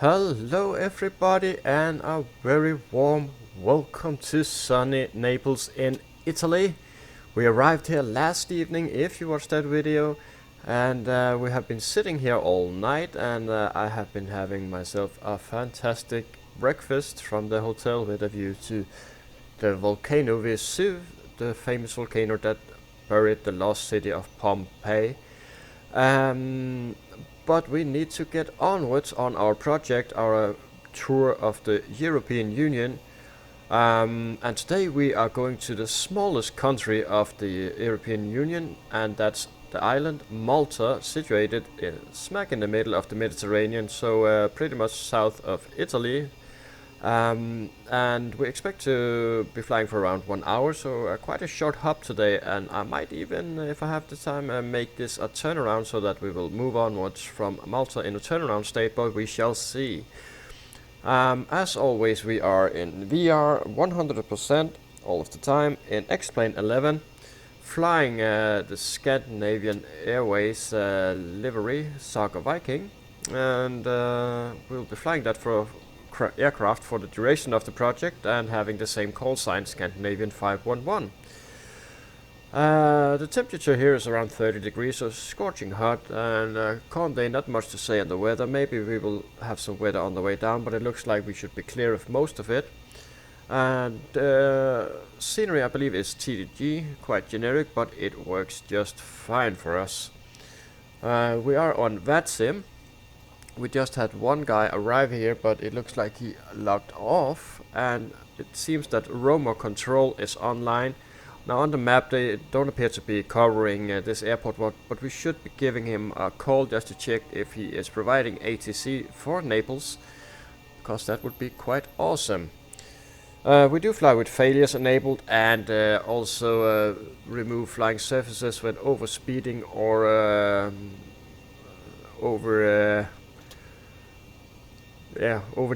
Hello everybody and a very warm welcome to sunny Naples in Italy. We arrived here last evening if you watched that video, and we have been sitting here all night, and I have been having myself a fantastic breakfast from the hotel with a view to the volcano Vesuv, the famous volcano that buried the lost city of Pompeii. But we need to get onwards on our project, our tour of the European Union. And today we are going to the smallest country of the European Union, and that's the island Malta, situated smack in the middle of the Mediterranean, so pretty much south of Italy. And we expect to be flying for around 1 hour, so quite a short hop today, and I might even, if I have the time, make this a turnaround so that we will move onwards from Malta in a turnaround state, but we shall see. As always, we are in VR 100% all of the time in X-Plane 11, flying the Scandinavian Airways livery Saga Viking, and we'll be flying that for aircraft for the duration of the project and having the same call sign, Scandinavian 511. The temperature here is around 30 degrees, so scorching hot, and calm day, not much to say on the weather. Maybe we will have some weather on the way down, but it looks like we should be clear of most of it. And scenery, I believe, is TDG, quite generic, but it works just fine for us. We are on VATSIM. We just had one guy arrive here, but it looks like he logged off, and it seems that roamer control is online. Now on the map they don't appear to be covering this airport, but we should be giving him a call just to check if he is providing ATC for Naples, because that would be quite awesome. We do fly with failures enabled, and also remove flying surfaces when overspeeding or over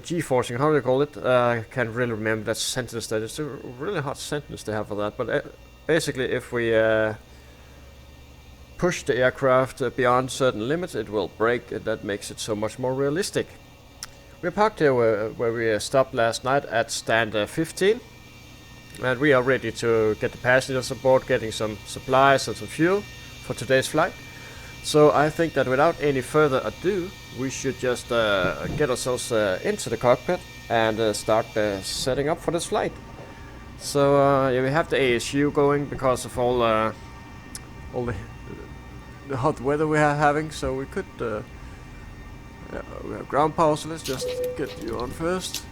G-forcing, how do you call it? I can't really remember that sentence. That is a really hard sentence to have for that. But basically, if we push the aircraft beyond certain limits, it will break, and that makes it so much more realistic. We're parked here where we stopped last night at stand 15, and we are ready to get the passengers aboard, getting some supplies and some fuel for today's flight. So I think that without any further ado, we should just get ourselves into the cockpit and start setting up for this flight. So yeah, we have the ASU going because of all the hot weather we are having. So we could we have ground power. So let's just get you on first.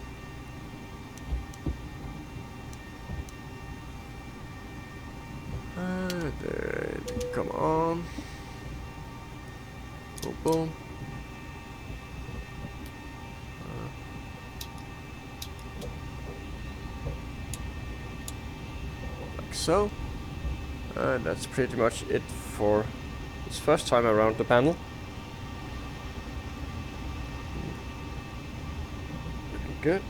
There, come on. Boom, boom. Like so. And that's pretty much it for this first time around the panel. Looking good.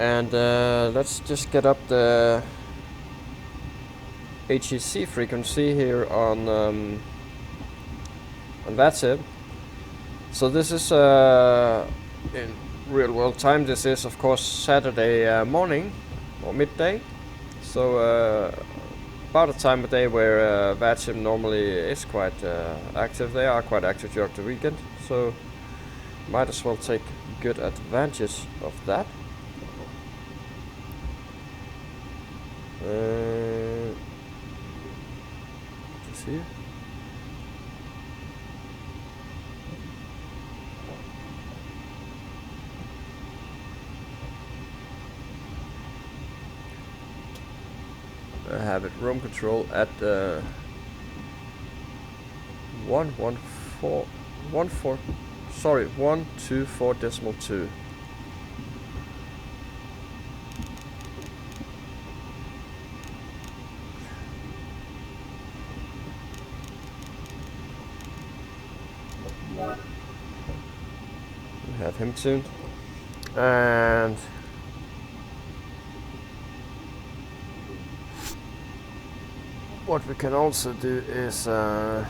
And let's just get up the HEC frequency here on VATSIM. So this is in real world time, this is of course Saturday morning or midday, so about a time of day where VATSIM normally is quite active. They are quite active during the weekend, so might as well take good advantage of that. Just here. I have it roam control at 124.2. We have him tuned, and what we can also do is get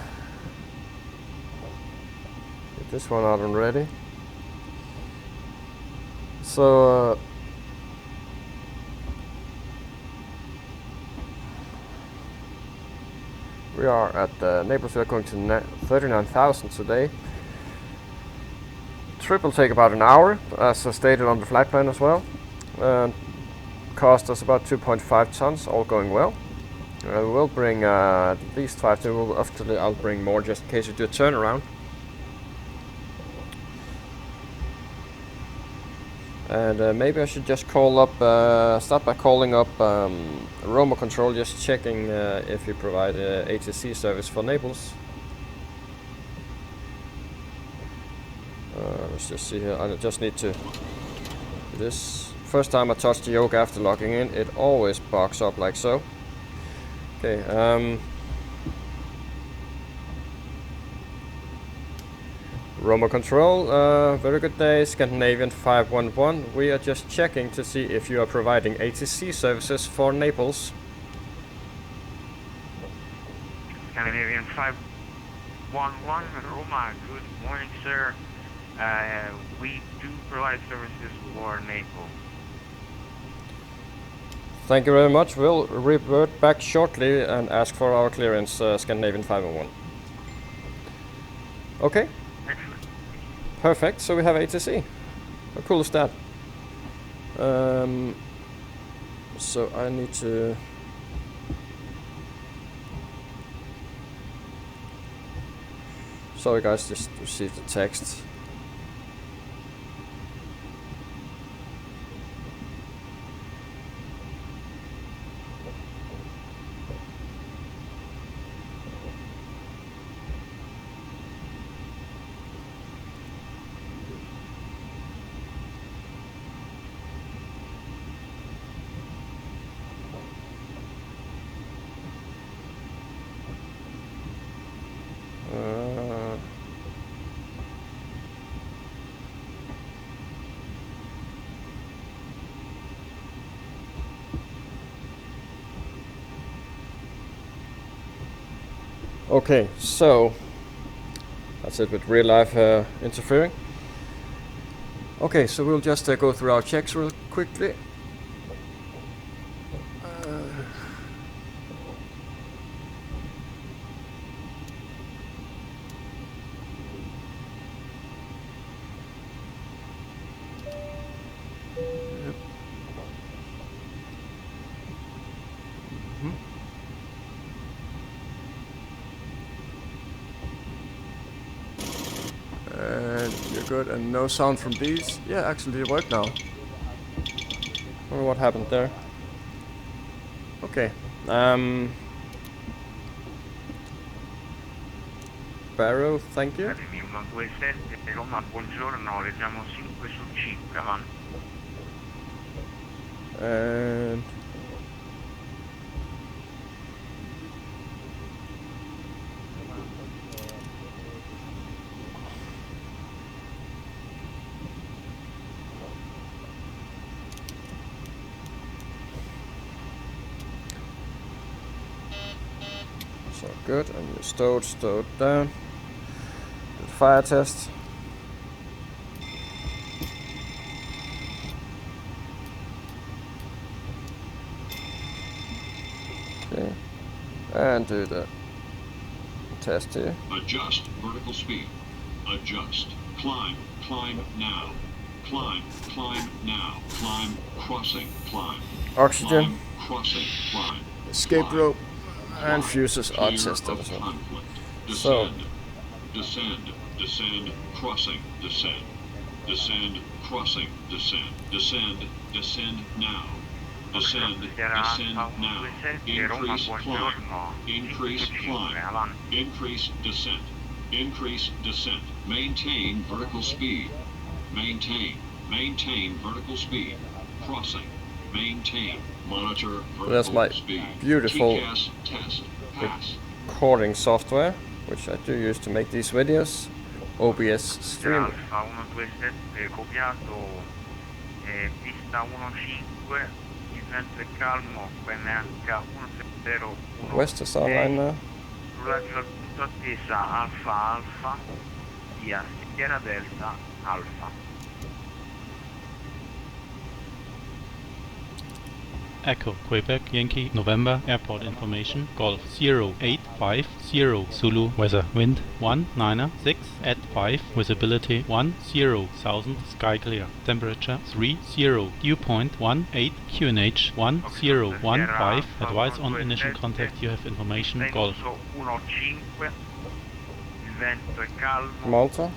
this one out and ready. So we are at Naples. We are going to 39,000 today. Trip will take about an hour, as stated on the flight plan as well. Cost us about 2.5 tons, all going well. We'll bring at least 5 tons. Actually, I'll bring more just in case we do a turnaround. And maybe I should just call up, start by calling up Roma Control, just checking if you provide ATC service for Naples. Let's just see here. I just need to do this. First time I touch the yoke after logging in, it always bogs up like so. Okay. Roma Control, very good day, Scandinavian 511. We are just checking to see if you are providing ATC services for Naples. Scandinavian 511, Roma, good morning, sir. We do provide services for Naples. Thank you very much. We'll revert back shortly and ask for our clearance, Scandinavian 511. Okay. Excellent. Perfect, so we have ATC. How cool is that? So I need to... Sorry guys, just received a text. Okay, so that's it with real life interfering. Okay, so we'll just go through our checks real quickly. And you're good, and no sound from these. Yeah, actually it worked now. I wonder what happened there. Okay. Barrow, thank you. Academy 127, Roma, buongiorno, leggiamo 5 su 5, avanti. And so good, and you stowed down. Good fire test. Okay, and do the test here. Adjust vertical speed. Adjust. Climb. Climb now. Climb. Climb now. Climb. Crossing. Climb. Oxygen. Climb. Crossing. Climb. Escape Climb. rope. Climb. And fuses are Clear tested of as well. conflict. So. Descend. Descend. Descend. Crossing. Descend. Descend. Crossing. Descend. Descend. Descend now. Descend. Descend now. Increase climb. Increase climb. Increase descent. Increase descent. Maintain vertical speed. Maintain. Maintain vertical speed. Crossing. Maintain. Monitor vertical That's my speed. beautiful TCAS test. Pass. recording software, which I do use to make these videos. OBS Stream. Alfa 127, copiato, pista 15, il vento è calmo, QNH 170. West to Southline now. Rollaggio al punto attesa Alfa via Sierra Delta Alfa. Echo, Quebec, Yankee, November, airport information, Golf 0850 Zulu, weather, wind 196 at 5, visibility 10,000, sky clear, temperature 30, dew point 18, QNH 1015, advice on initial contact, you have information, Golf. Vento 1,5, il vento è calmo, Malta.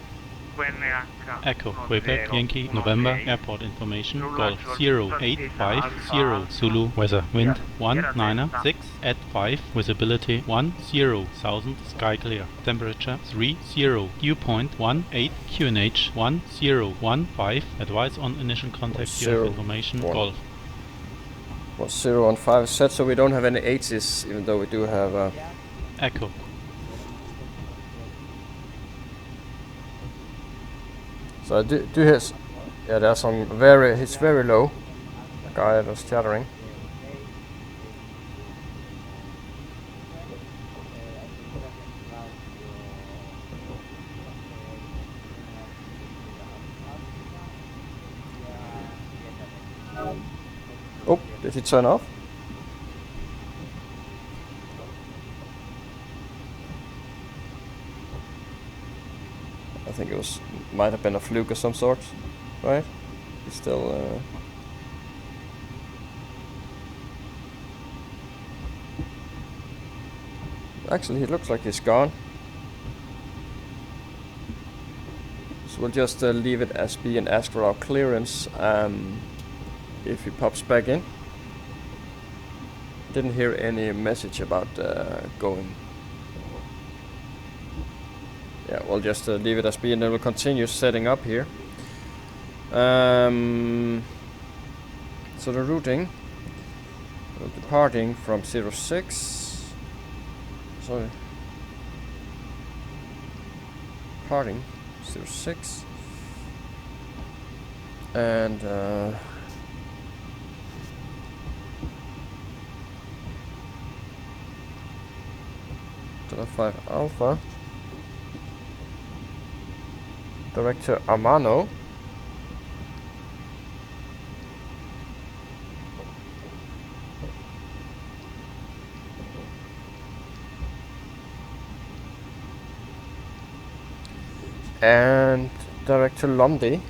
QNH Echo, Quebec, Yankee, November, airport information, Golf 0850 Zulu, weather, wind 196 at 5, visibility 10,000, sky clear, temperature 30, dew point 18, QNH 1015, advice on initial contact, you have information, Golf. Well, 0 on 5 is set, so we don't have any H's, even though we do have Echo. So I do hear, yeah, there's some it's very low, the guy that was chattering. Oh, did he turn off? I think it might have been a fluke of some sort, right? He's still actually, he looks like he's gone. So we'll just leave it as B and ask for our clearance if he pops back in. Didn't hear any message about going. Yeah, we'll just leave it as B and then we'll continue setting up here. So the routing, departing from 06, sorry, departing 06, and Delta 5 Alpha, direct to Amano. And direct to Lundy.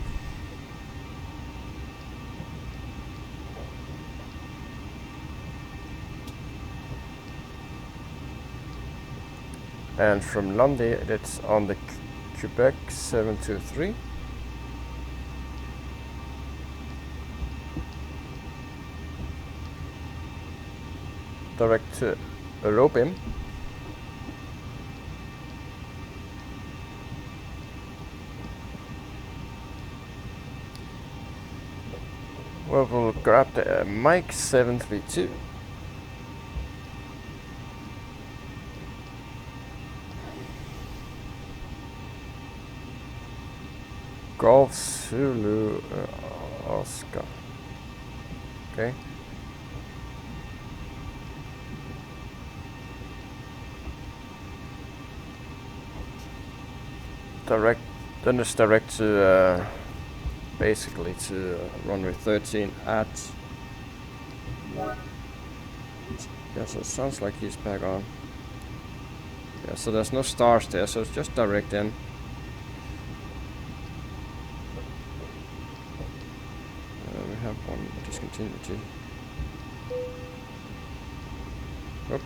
And from Lundy, it's on the Quebec 723. Direct to Robim. Where we'll grab the Mike 732. Golf Zulu Oscar. Okay. Direct, then it's direct to basically to runway 13 at. Yeah, so it sounds like he's back on. Yeah, so there's no stars there, so it's just direct in. We have one discontinuity. Oh.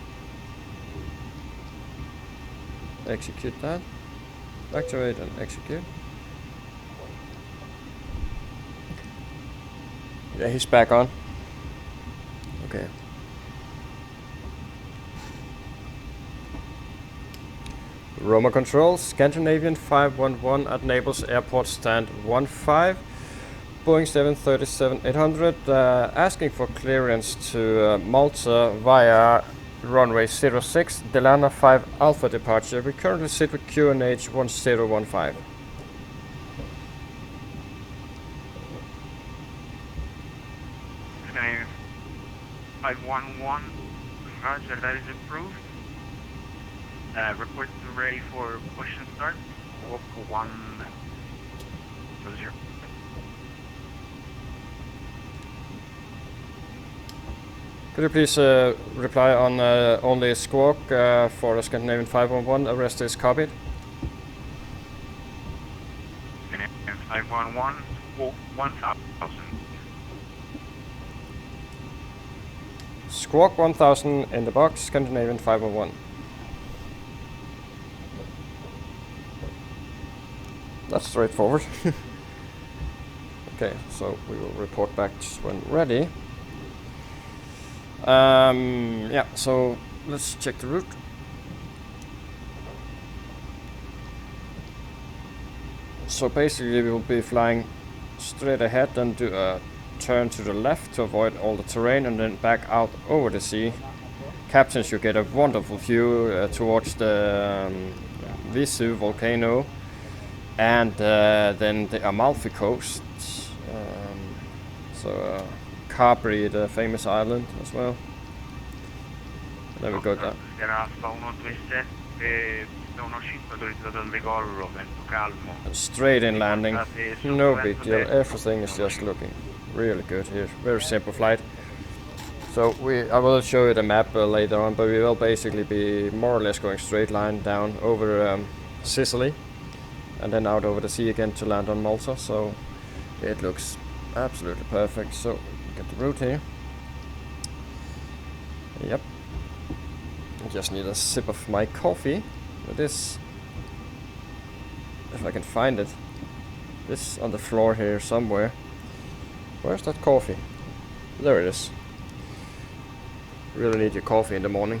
Execute that. Activate and execute. Yeah, he's back on. Okay. Roma Control, Scandinavian 511 at Naples Airport, stand 15. Boeing 737-800, asking for clearance to Malta via runway 06, Delana 5 Alpha departure. We currently sit with QNH 1015. Scandinavian 511, roger, that is approved. Report ready for push and start. Walk 100. Could you please reply on only Squawk for the Scandinavian 511, the rest is copied. Scandinavian 511, 1000. Squawk 1000 in the box, Scandinavian 511. That's straightforward. Okay, so we will report back when ready. Yeah, so let's check the route. So basically we will be flying straight ahead and do a turn to the left to avoid all the terrain and then back out over the sea. Captains, you get a wonderful view towards the Visu volcano and then the Amalfi Coast. So Capri, the famous island as well. There we go. Era 127 autorizzato al decollo, vento calmo. Straight in landing, no big deal. Everything is just looking really good here. Very simple flight. So I will show you the map later on, but we will basically be more or less going straight line down over Sicily and then out over the sea again to land on Malta. So it looks absolutely perfect. So get the route here. Yep. I just need a sip of my coffee. This, if I can find it, this on the floor here somewhere. Where's that coffee? There it is. Really need your coffee in the morning.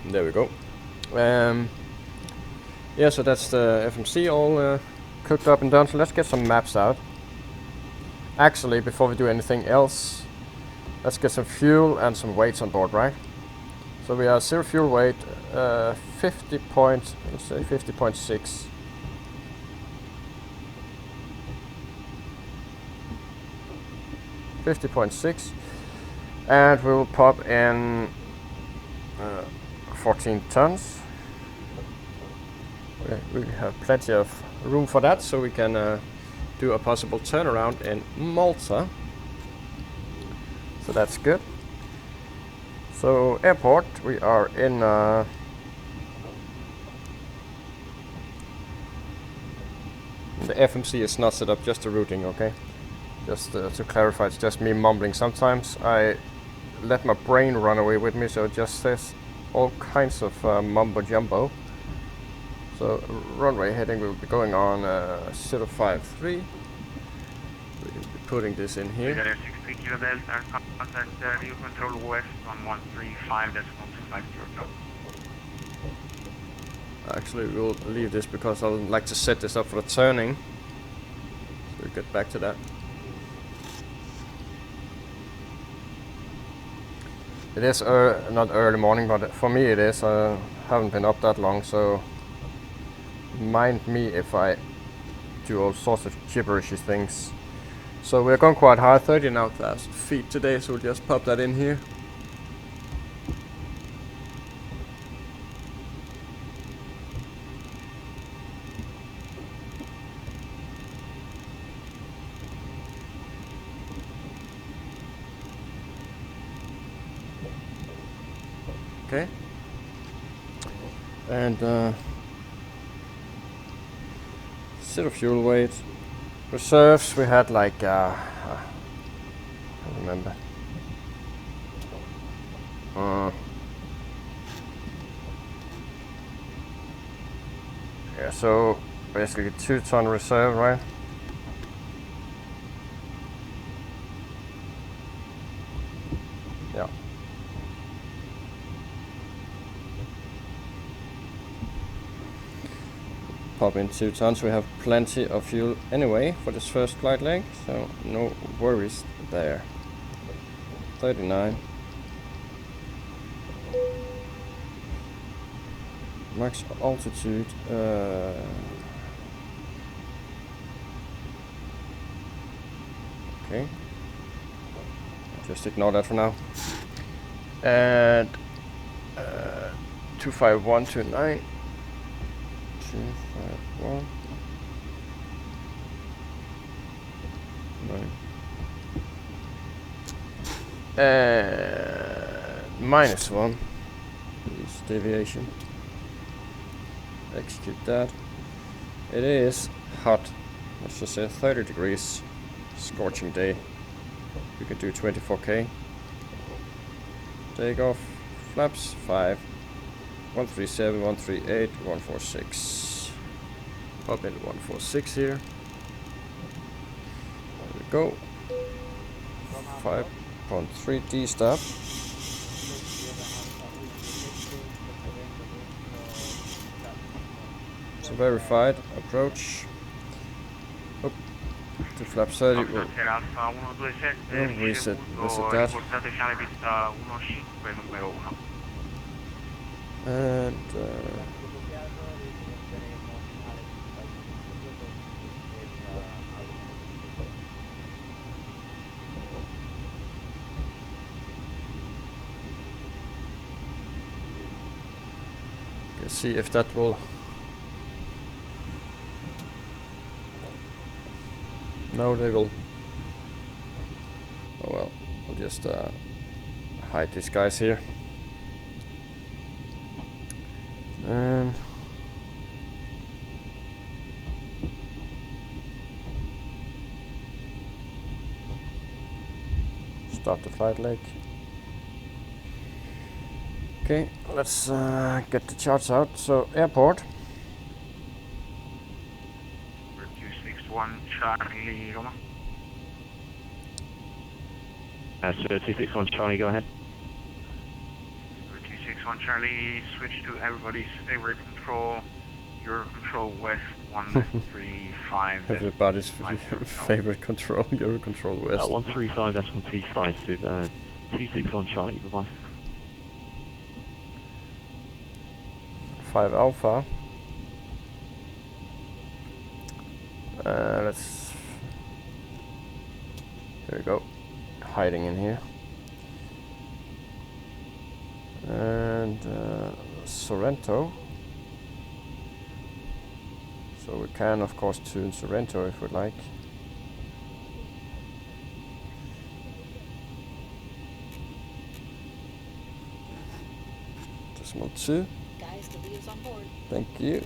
There we go. Yeah, so that's the FMC all cooked up and done. So let's get some maps out. Actually, before we do anything else, let's get some fuel and some weights on board, right? So we are 0 fuel weight, 50 point, let's say 50.6. And we will pop in 14 tons. We have plenty of room for that, so we can do a possible turnaround in Malta. So that's good. So airport, we are in the FMC is not set up, just the routing, okay? Just to clarify, it's just me mumbling. Sometimes I let my brain run away with me, so it just says all kinds of mumbo jumbo. So runway heading will be going on 053. We'll be putting this in here. 63 Kilo Delta, contact you control west on 135.50. Actually, we'll leave this because I would like to set this up for the turning. So we'll get back to that. It is not early morning, but for me it is. I haven't been up that long, so mind me if I do all sorts of gibberishy things. So we're going quite high, 39,000 feet today, so we'll just pop that in here. Okay. And 0 fuel weight. Reserves, we had like, I don't remember. Yeah, so basically 2-ton reserve, right? Yeah. Pop in 2 tons, we have plenty of fuel anyway for this first flight leg, so no worries there. 39. Max altitude, okay, just ignore that for now. And 25129. 251 9 -1 is deviation. Execute that. It is hot. Let's just say 30 degrees. Scorching day. We could do 24k. Take off. Flaps 5. 137, 138, 146. Pop in 146 here. There we go. 5.3 D stop. So verified. Approach. Oh, to flap 30. Cockpit Alfa 127 reset ricevuto, that. riportate finale pista 15 numero 1. And let's see if that will. No, they will. Oh well, we'll just hide these guys here. And start the flight leg. Okay, let's get the charts out. So airport. 261 Charlie Roma. So 261 Charlie, go ahead. 261 Charlie, switch to everybody's favorite control. Your control west 135. Everybody's favorite control. Your control west. 135, that's 135 to 261 Charlie, goodbye. 5 Alpha. Let's. Here we go. Hiding in here. And Sorrento. So we can of course tune Sorrento if we'd like. Decimal 2. Guys, the lead is on board. Thank you.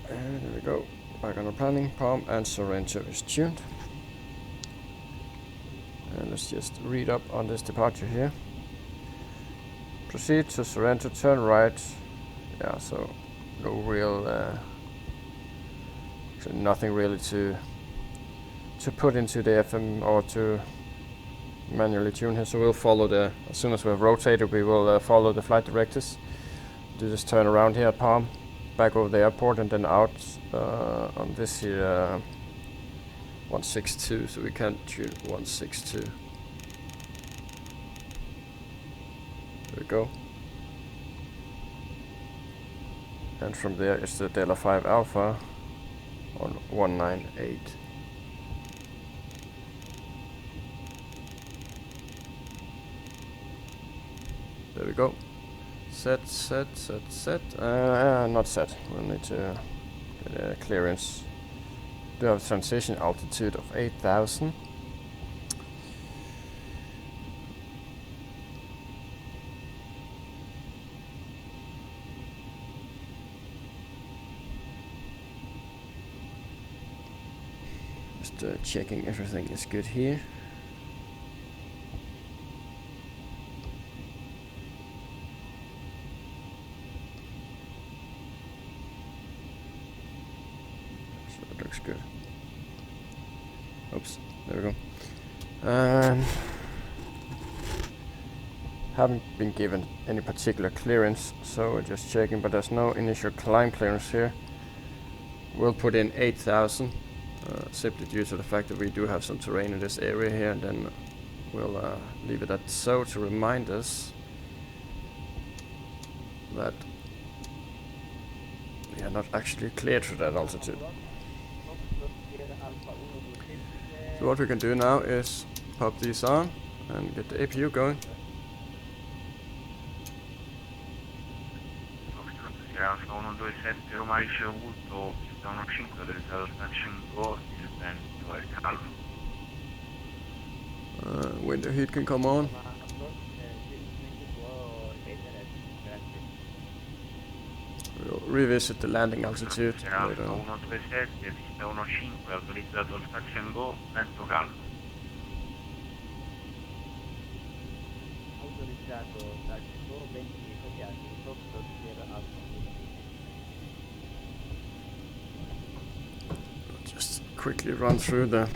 And there we go. Back on our planning. Palm and Sorrento is tuned. And let's just read up on this departure here. Proceed to Sorrento, turn right. Yeah, so no real, actually nothing really to put into the FM or to manually tune here. So we'll follow as soon as we've rotated, we will follow the flight directives. Do this turn around here at Palm, back over the airport and then out on this here 162, so we can't tune 162. There we go. And from there is the Delta 5 Alpha on 198. There we go. Set. Not set. We'll need to get a clearance. Do have a transition altitude of 8,000. Just checking everything is good here. Looks good. Oops, there we go. Haven't been given any particular clearance, so we're just checking, but there's no initial climb clearance here. We'll put in 8,000, simply due to the fact that we do have some terrain in this area here, and then we'll leave it at so to remind us that we are not actually cleared to that altitude. So what we can do now is pop these on and get the APU going. Alfa 127 Roma ricevuto, sono 5 del 085, il vento è calmo. Window heat can come on. We'll revisit the landing altitude later Alfa on. 127, pista 15, autorizzato il touch and go, vento calmo. Autorizzato touch and go, venti associati, sotto per Alfa. Just quickly run through the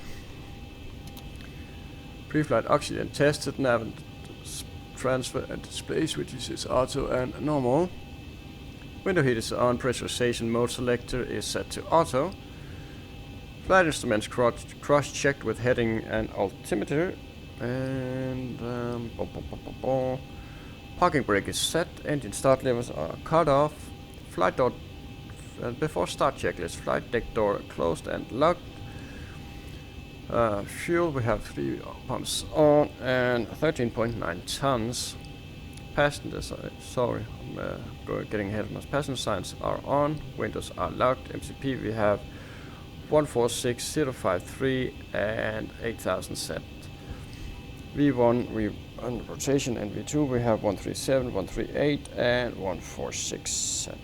pre-flight oxygen tested, nav and transfer and display switches is auto and normal. Window heat is on, pressurization mode selector is set to auto. Flight instruments cross-checked with heading and altimeter. And parking brake is set, engine start levels are cut off. Flight door, before start checklist, flight deck door closed and locked. Fuel, we have 3 pumps on and 13.9 tons. Passengers, sorry, I'm getting ahead of my passenger signs are on, windows are locked. MCP we have 146053 and 8000 set. V1 we on rotation, and V2 we have 137, 138 and 146 set.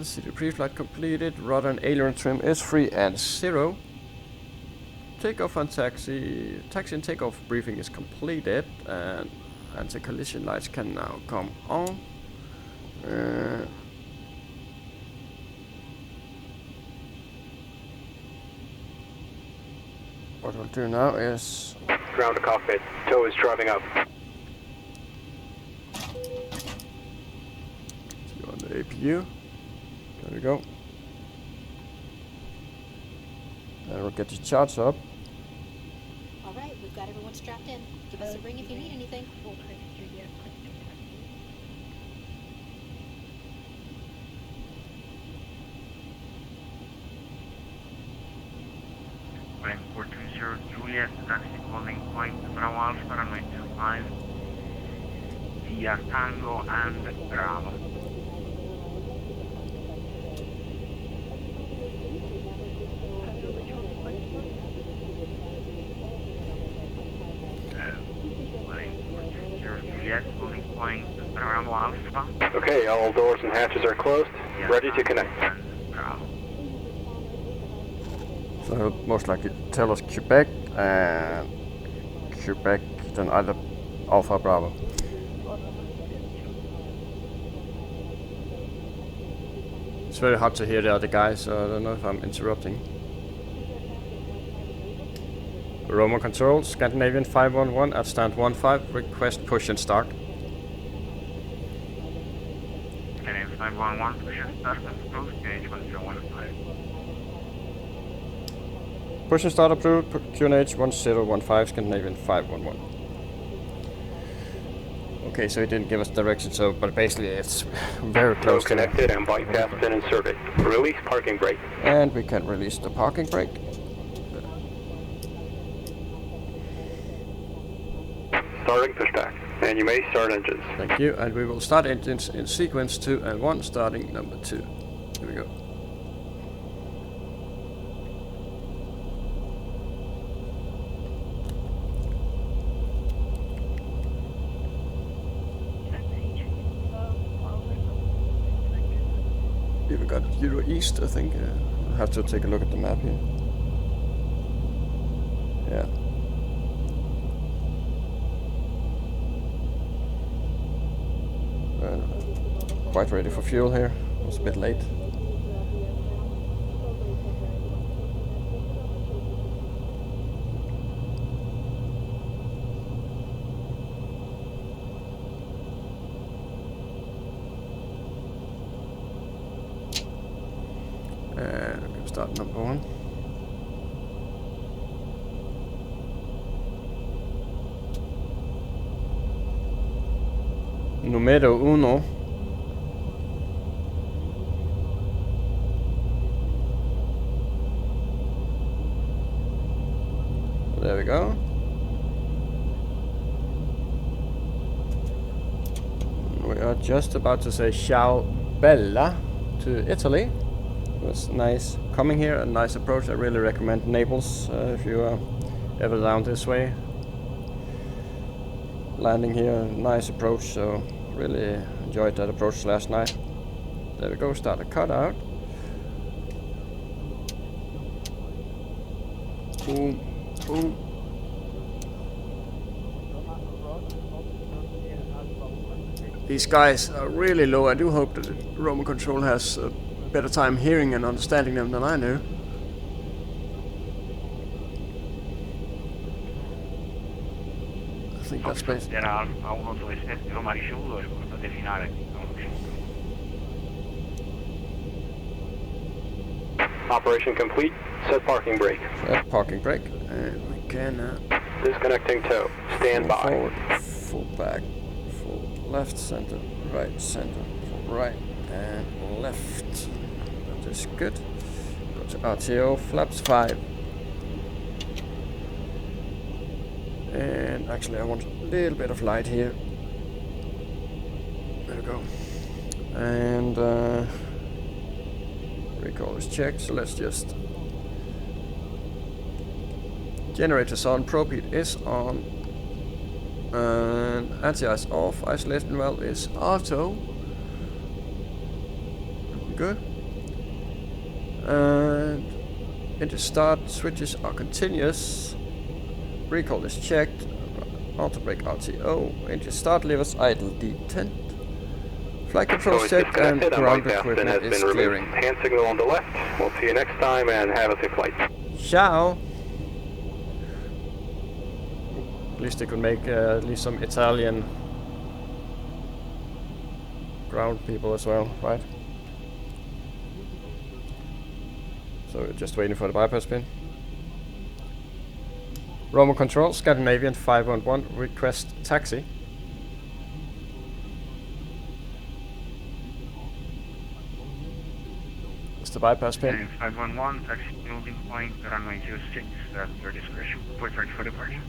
CD pre-flight completed, rudder and aileron trim is free and 0. Takeoff and taxi and takeoff briefing is completed, and anti-collision lights can now come on. What we'll do now is ground to cockpit. Tow is driving up. see on the APU. There we go. And we'll get the charts up. All right, we've got everyone strapped in. Give us a ring if you need anything. Flight 420 Juliet, taxi calling point Bravo Alpha, runway 25, via Tango and Bravo. Juliet, calling point Bravo Alpha. Okay, all doors and hatches are closed. Ready to connect. Bravo. So he'll most likely tell us Quebec, and Quebec then either Alpha Bravo. It's very hard to hear the other guys, so I don't know if I'm interrupting. Roma Control, Scandinavian 511 at stand 15, request push and start. Scandinavian 511, push and start, and close gauge 1015. Push and start approved, QNH 1015, Scandinavian 511. Okay, so he didn't give us direction, so but basically it's very Tow close to connected and bypassed and inserted. Release parking brake. And we can release the parking brake. Starting pushback. And you may start engines. Thank you, and we will start engines in sequence 2 and 1, starting number 2. Here we go. Here we got Euro East, I think. I'll have to take a look at the map here. Yeah. Quite ready for fuel here. It was a bit late. And I'm going to start number 1. Numero 1. we go. We are just about to say ciao bella to Italy. It was nice coming here, a nice approach. I really recommend Naples if you are ever down this way. Landing here, a nice approach, so really enjoyed that approach last night. There we go, start a cutout. Boom, boom. These guys are really low. I do hope that Roman Control has a better time hearing and understanding them than I do. I think that's basically... Era Alfa 127, Roma ricevuto, riportate finale. Operation complete. Set parking brake. Set parking brake. And we can... Disconnecting tow. Stand by. Forward, full back, full left, center, full right, and left. That is good. Go to RTO, flaps 5. And actually I want a little bit of light here. There we go. And recall is checked, so let's just... Generators on, probe heat is on, and anti-ice off, isolation valve is auto. Good. And engine start switches are continuous. Recall is checked. Auto brake RTO. Engine start levers idle detent. Flight control So set and disconnected. ground Unlock equipment has is been removed. clearing. Hand signal on the left. We'll see you next time and have a safe flight. Ciao. At least they could make at least some Italian ground people as well, right? So we're just waiting for the bypass pin. Roman Control, Scandinavian 511, request taxi. It's the bypass pin. 511, taxi moving point, runway 06, at your discretion. Point ready for departure.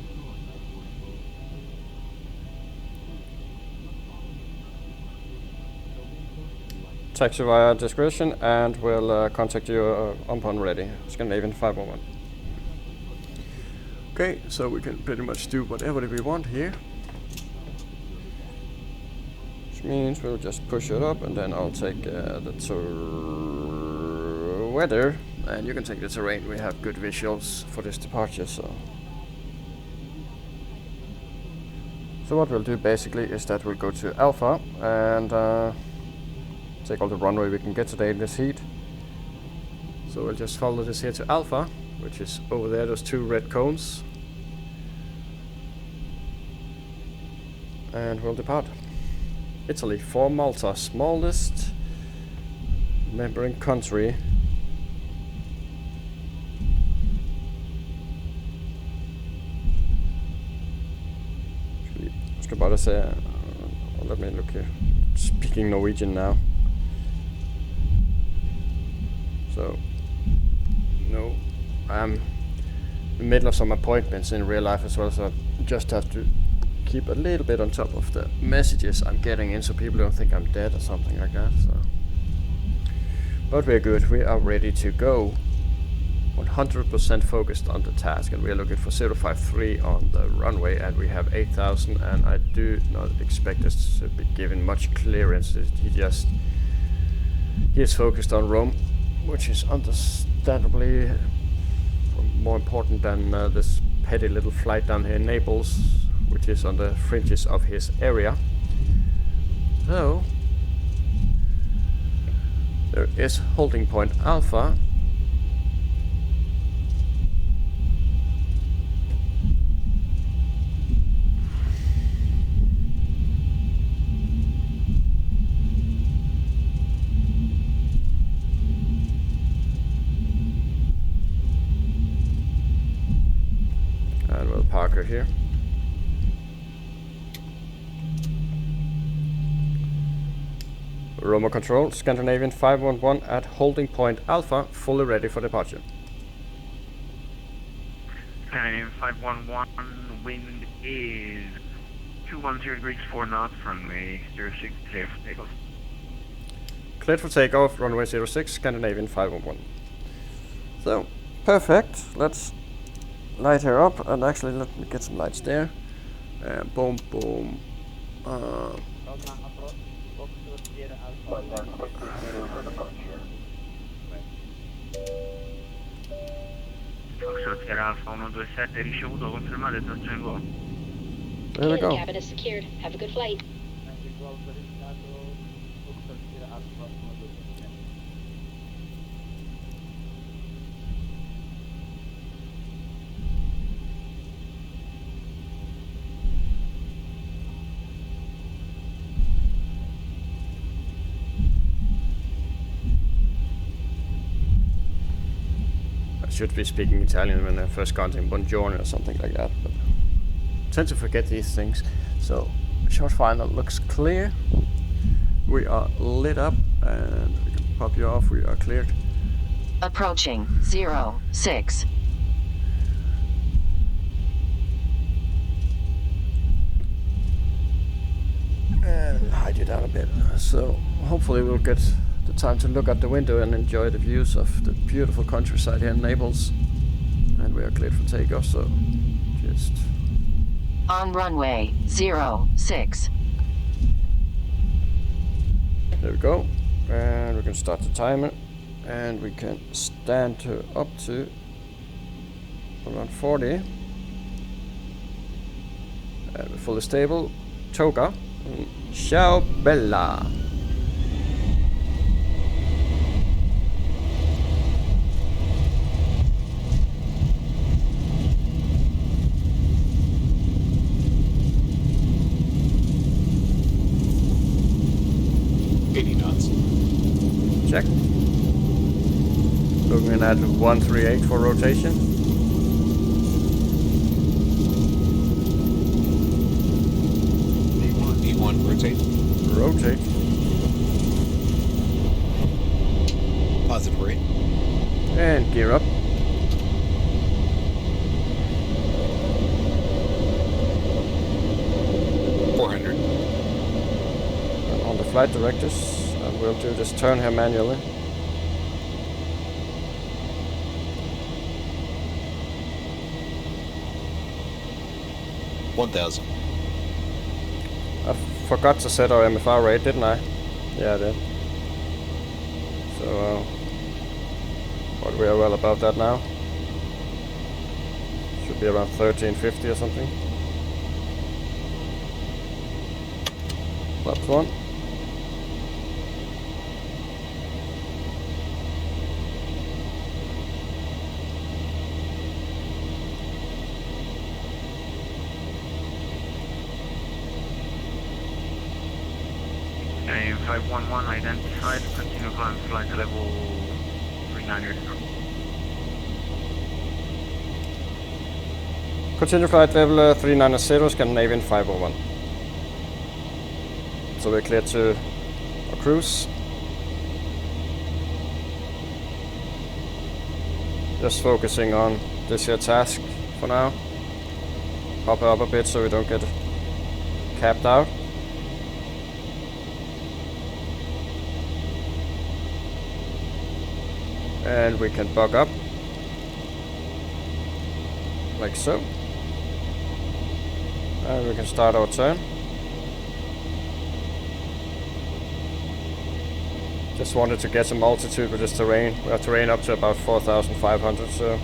Taxi via discretion, and we'll contact you upon ready. Scandinavian 511. Okay, so we can pretty much do whatever we want here. Which means we'll just push it up, and then I'll take the weather, and you can take the terrain. We have good visuals for this departure, so what we'll do basically is that we'll go to Alpha and take all the runway we can get today in this heat. So we'll just follow this here to Alpha, which is over there, those two red cones. And we'll depart. Italy for Malta, smallest neighboring country. Actually, I was about to say, let me look here. Speaking Norwegian now. So, no, I'm in the middle of some appointments in real life as well, so I just have to keep a little bit on top of the messages I'm getting in so people don't think I'm dead or something like that. So, but we're good, we are ready to go. 100% focused on the task, and we're looking for 053 on the runway, and we have 8,000, and I do not expect us to be given much clearance. He is focused on Rome, which is understandably more important than this petty little flight down here in Naples, which is on the fringes of his area. So there is holding point Alpha. And we'll park her here. Roma Control, Scandinavian 511 at holding point Alpha, fully ready for departure. Scandinavian 511, wind is 210 degrees 4 knots, runway 06, clear for takeoff. Cleared for takeoff, runway 06, Scandinavian 511. So, perfect. Let's light her up, and actually let me get some lights there. Boom, boom. Roma approach, Foxtrot Sierra Alpha. Foxtrot Sierra Alpha 127, ricevuto, confermate, traccia in go. There we Okay, the go. cabin is secured. Have a good flight. Anche qua autorizzato, Foxtrot Sierra Alpha 127. I should be speaking Italian when I first got in Buongiorno or something like that, but I tend to forget these things. So, short final looks clear. We are lit up, and we can pop you off. We are cleared. Approaching 06. And hide you down a bit. So, hopefully we'll get the time to look out the window and enjoy the views of the beautiful countryside here in Naples. And we are cleared for takeoff, so just... On runway 06. There we go. And we can start the timer. And we can stand to up to around 40. And we're fully stable. Toga. Ciao Bella. Check. Looking at 138 for rotation. D1, rotate. Rotate. Positive rate. And gear up. On the flight directors, and we'll do this turn here manually. $1,000. I forgot to set our MFR rate, didn't I? Yeah, I did. So, but we are well above that now. Should be around 1350 or something. Left one. Scandinavian 511 identified, continue climb flight level 390. Continue flight level 390, Scandinavian 501. So we're clear to our cruise. Just focusing on this here task for now. Pop up a bit so we don't get capped out. And we can bug up. Like so. And we can start our turn. Just wanted to get some altitude with this terrain. We have terrain up to about 4,500, so...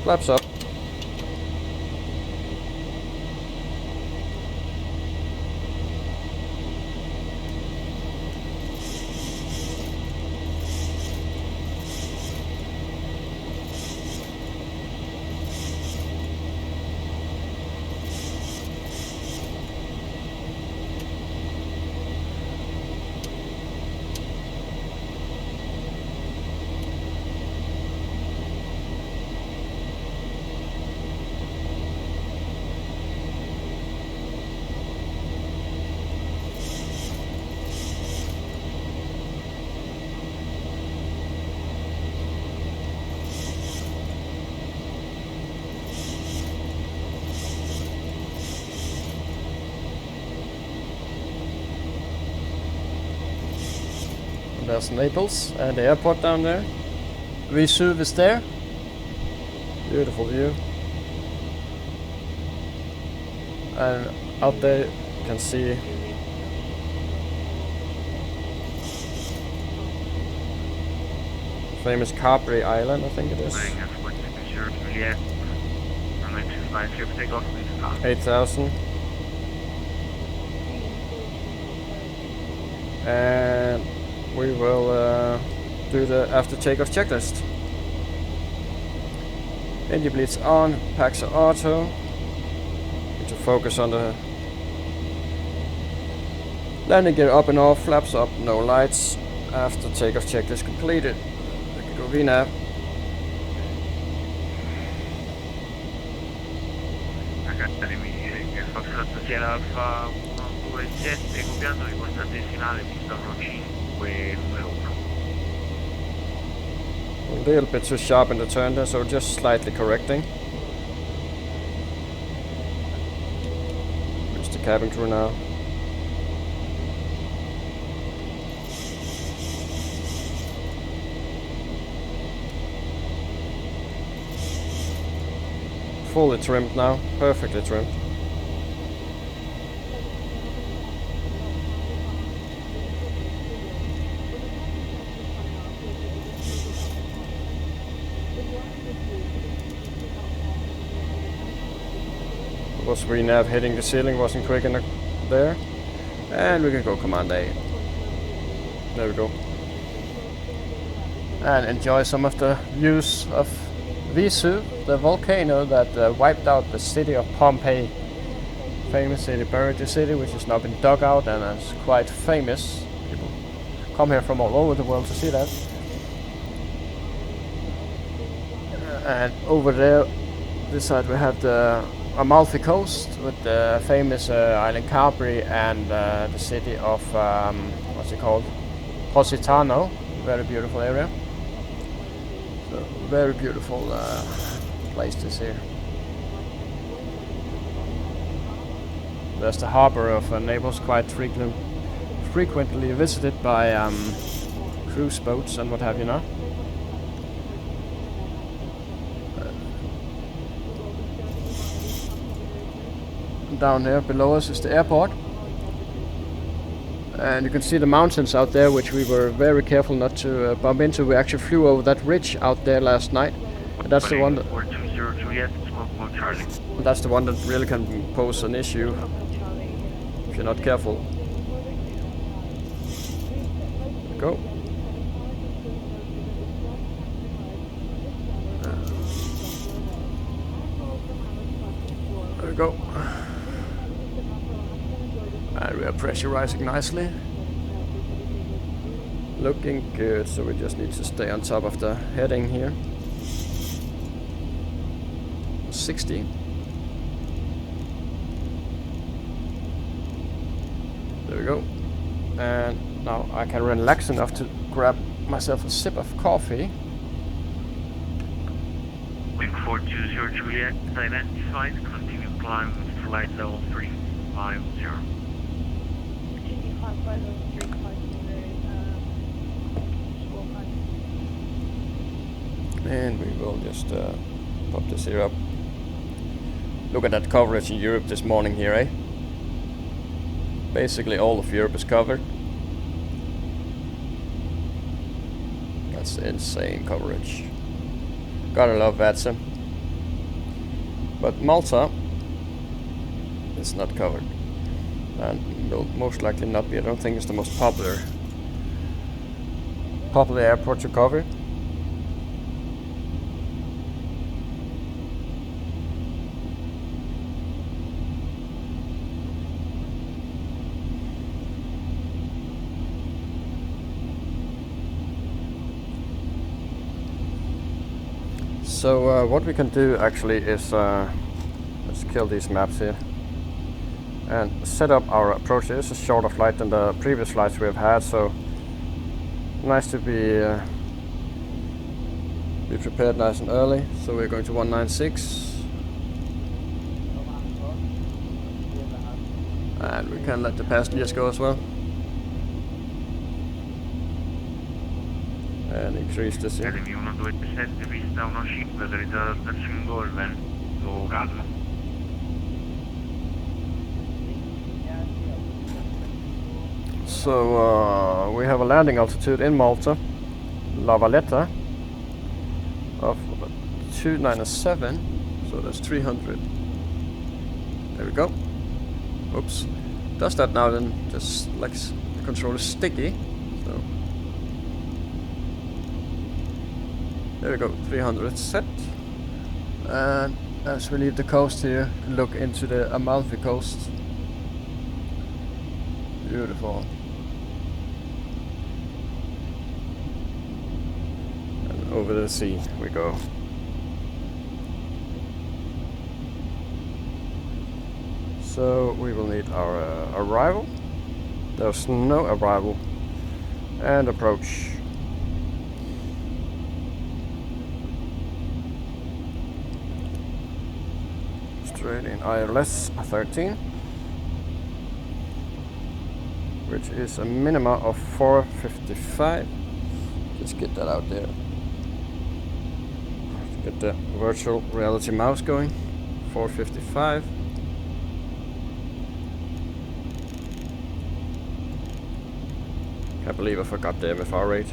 Flaps up. There's Naples and the airport down there. Vesuv is there. Beautiful view. And out there you can see famous Capri Island, I think it is. 8,000. And we will do the after takeoff checklist. Engine bleeds on, packs are auto. Need to focus on the landing gear up and off, flaps up, no lights. After takeoff checklist completed. Go VNAV. Alfa 127, copiando di costante finale, pista 15, numero 1. A little bit too sharp in the turn there, so just slightly correcting. Reach the cabin crew now. Fully trimmed now, perfectly trimmed. Was VNAV hitting the ceiling, wasn't quick enough there. And we can go Command A. There we go. And enjoy some of the views of Vesuv, the volcano that wiped out the city of Pompeii. Famous city, buried the city, which has now been dug out and is quite famous. People come here from all over the world to see that. And over there, this side we have the Amalfi Coast with the famous island Capri and the city of, what's it called? Positano. Very beautiful area. So, very beautiful place to see. There's the harbor of Naples, quite frequently visited by cruise boats and what have you now. Down there below us is the airport, and you can see the mountains out there, which we were very careful not to bump into. We actually flew over that ridge out there last night, and that's the one that really can pose an issue if you're not careful. Go. There we go. And we are pressurizing nicely. Looking good, so we just need to stay on top of the heading here. 60. There we go. And now I can relax enough to grab myself a sip of coffee. Wing 420 Juliet is identified. Continue climb with flight level 350. And we will just pop this here up. Look at that coverage in Europe this morning here, eh? Basically all of Europe is covered. That's insane coverage. Gotta love Vatsa. But Malta is not covered. And will most likely not be. I don't think it's the most popular airport to cover. So what we can do actually is let's kill these maps here and set up our approach. This is a shorter flight than the previous flights we have had, so nice to be prepared nice and early. So we're going to 196, and we can let the passengers go as well. and increase the zoom. Academy 127 pista 15, autorizzato Station Golden, go calmo. So we have a landing altitude in Malta, La Valletta, of 297, so that's 300. There we go. Oops. Does that now then, just like the controller is sticky. So there we go, 300 set. And as we leave the coast here, look into the Amalfi coast. Beautiful. And over the sea we go. So we will need our arrival. There's no arrival. And approach. Straight in ILS 13. Which is a minimum of 455. Just get that out there. Get the virtual reality mouse going. 455. Can't believe I forgot the MFR rate.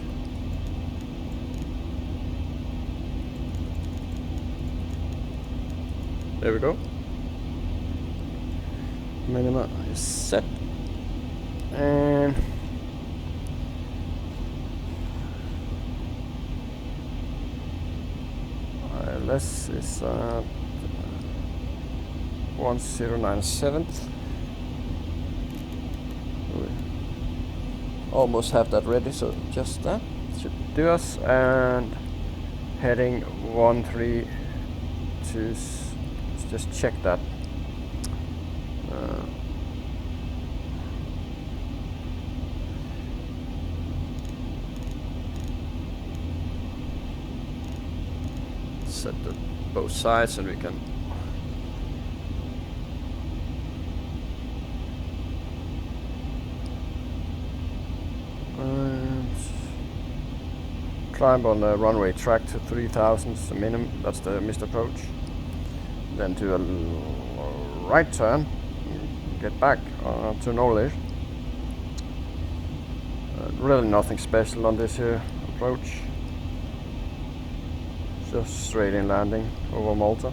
There we go. Minima is set. And ILS is 1097. Almost have that ready, so just that should do us. And heading 132. Let's just check that. Set the both sides and we can climb on the runway track to 3000 is the minimum, that's the missed approach. Then to a right turn, get back to knowledge. Really nothing special on this here approach. Just straight in landing over Malta.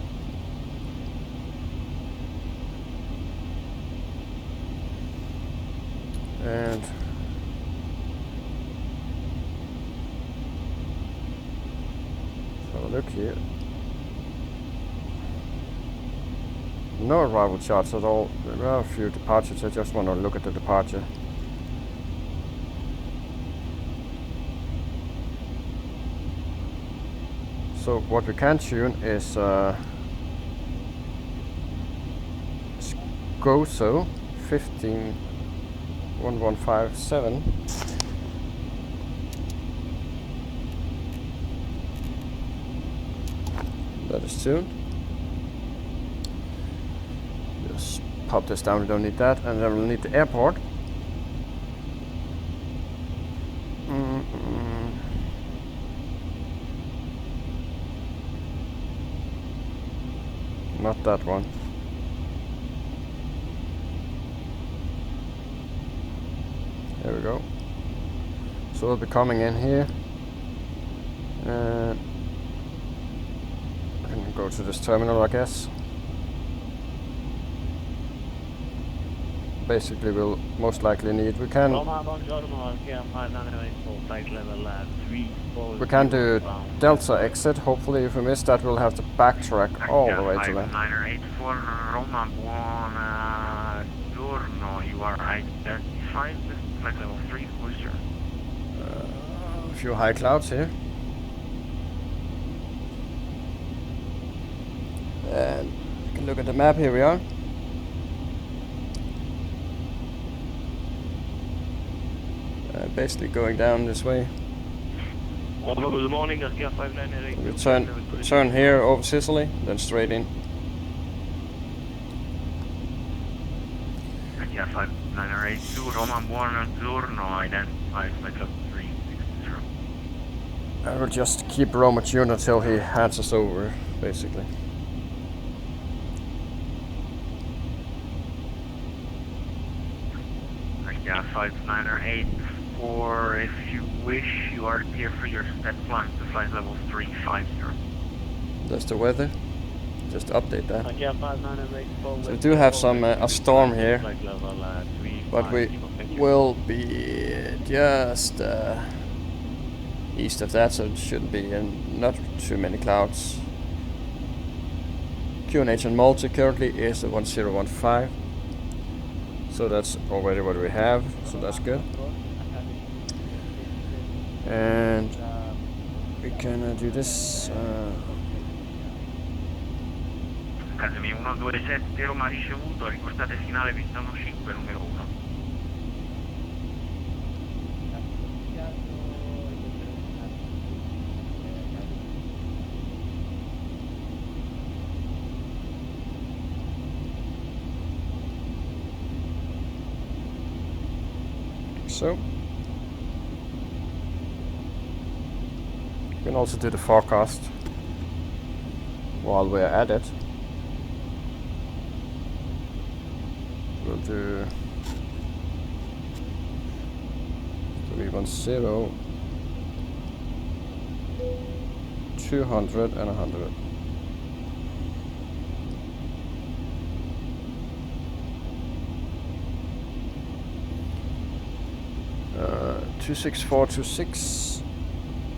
And so look here. No arrival charts at all. There are a few departures. I just want to look at the departure. So what we can tune is SCOSO 151157. That is tuned. Just pop this down, we don't need that, and then we'll need the airport. Not that one. There we go. So we'll be coming in here. And I can go to this terminal, I guess. Basically we'll most likely need, we can do Delta exit. Hopefully if we miss that we'll have to backtrack all the way to that. 5984 Roma, buongiorno, you are identified, flight level 3, booster. A few high clouds here. And you can look at the map, here we are. Basically going down this way. Good morning, Turn here over Sicily, then straight in. Yeah, 5982 Roma, buongiorno, identified, flight level 360. I will just keep Roma tuned until he hands us over, basically. Yeah, 5984, if you wish, you are clear for your step climb to flight level 350. That's the weather. Just update that. Yeah, 5984. So we do have some a storm here, Flight level but we 350. Thank you. will be just east of that, so it shouldn't be not too many clouds. QNH on Malta currently is a 1015, so that's already what we have, so that's good. And we can do this. Academy 127, Roma ricevuto, ricordate finale pista 15, numero 1. So you can also do the forecast while we're at it. We'll do 310, 200 and 100. Uh, 26426,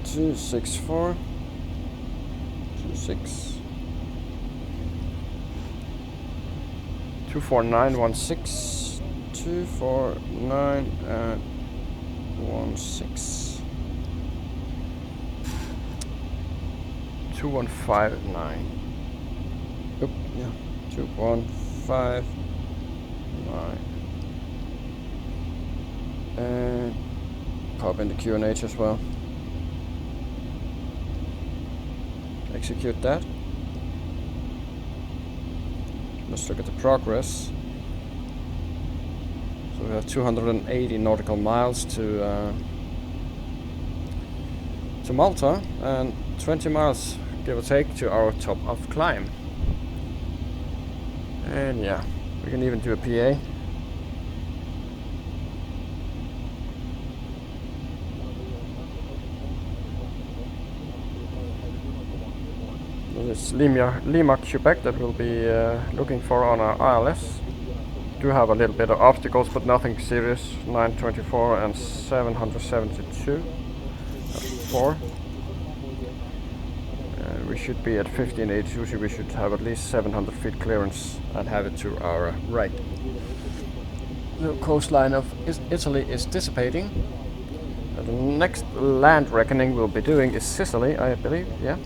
264, 26, 24916, 249 and 16, 2159. Oop, yeah, 2159. And pop in the QNH as well. Execute that. Let's look at the progress. So we have 280 nautical miles to Malta, and 20 miles, give or take, to our top of climb. And yeah, we can even do a PA. It's Lima, Quebec that we'll be looking for on our ILS. Do have a little bit of obstacles, but nothing serious. 924 and 772. 4. We should be at 1582, we should have at least 700 feet clearance and have it to our right. The coastline of Italy is dissipating. The next land reckoning we'll be doing is Sicily, I believe, yeah.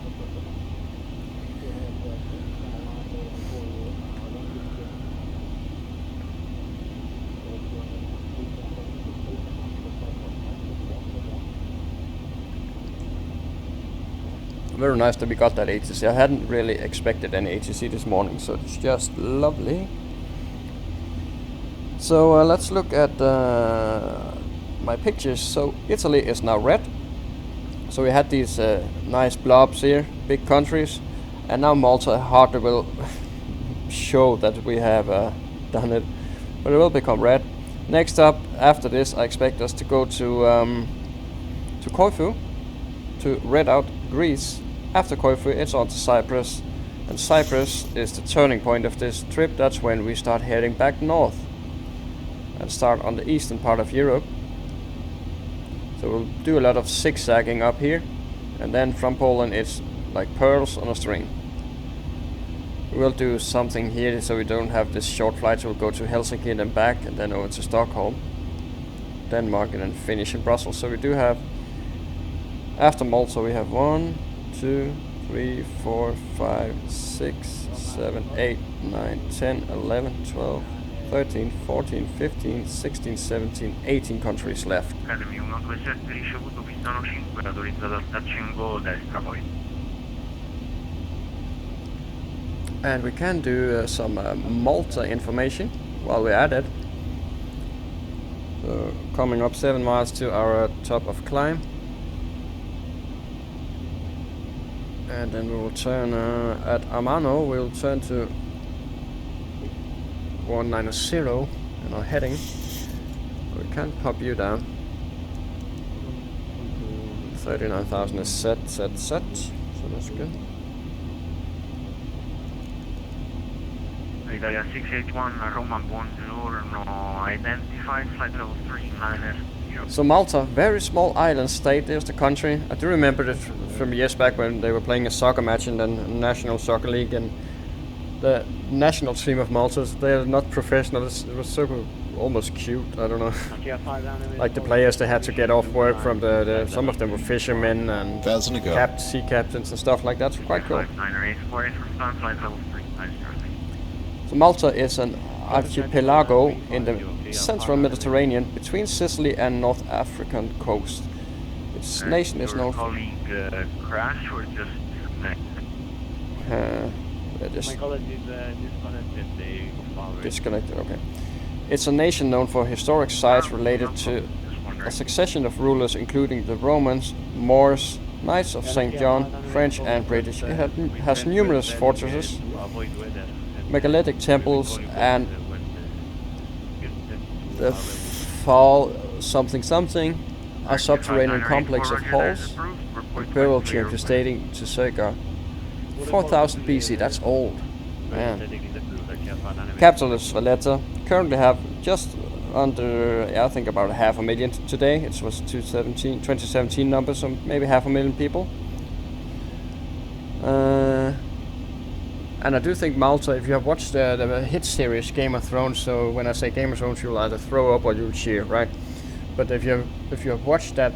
Very nice that we got that ATC. I hadn't really expected any ATC this morning, so it's just lovely. So let's look at my pictures. So Italy is now red. So we had these nice blobs here, big countries, and now Malta hardly will show that we have done it, but it will become red. Next up, after this, I expect us to go to Corfu, to red out Greece. After Corfu, it's on to Cyprus, and Cyprus is the turning point of this trip. That's when we start heading back north and start on the eastern part of Europe. So we'll do a lot of zigzagging up here, and then from Poland it's like pearls on a string. We'll do something here so we don't have this short flight, so we'll go to Helsinki and then back, and then over to Stockholm, Denmark, and then finish in Brussels. So we do have, after Malta, we have 1, 2, 3, 4, 5, 6, 7, 8, 9, 10, 11, 12, 13, 14, 15, 16, 17, 18 countries left. Academy 127 ricevuto pistone 5, autorizzato a starci in go destra poi. And we can do some Malta information while we're at it. So coming up 7 miles to our top of climb. And then we will turn at Amano, we'll turn to 190 in our heading. We can pop you down. 39,000 is set, so that's good. Italia 681, Roma, buongiorno, identified flight level 39 So Malta, very small island state, there's the country. I do remember it from years back when they were playing a soccer match in the National Soccer League, and the national team of Malta, they're not professional, it was so almost cute, I don't know. Like the players, they had to get off work from some of them were fishermen and sea captains and stuff like that, so quite cool. So Malta is an archipelago in the central Mediterranean between Sicily and North African coast. Its nation is known for... crash or just My colleague is disconnected. Disconnected, okay. It's a nation known for historic sites related to a succession of rulers, including the Romans, Moors, Knights of St. John, French and British. It has numerous fortresses, megalithic temples, and the Fall something, a subterranean complex of halls, with burial chambers dating to circa 4000 BC. That's old, man. Capital is Valletta. Currently have just under, I think about 500,000 today. It was 2017 numbers, so maybe 500,000 people. And I do think Malta, if you have watched the hit series Game of Thrones, so when I say Game of Thrones, you'll either throw up or you'll cheer, right? But if you have watched that,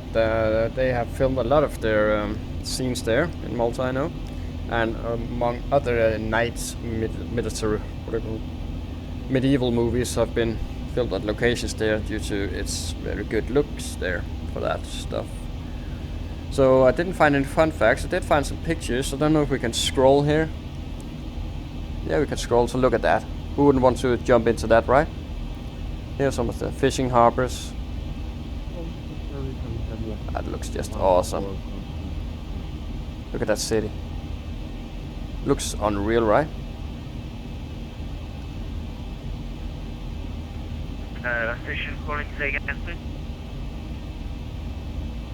they have filmed a lot of their scenes there in Malta, I know, and among other medieval movies have been filmed at locations there due to its very good looks there for that stuff. So I didn't find any fun facts. I did find some pictures. I don't know if we can scroll here. Yeah, we can scroll, so look at that. Who wouldn't want to jump into that, right? Here's some of the fishing harbors. That looks just awesome. Look at that city. Looks unreal, right? Station calling, say again, please.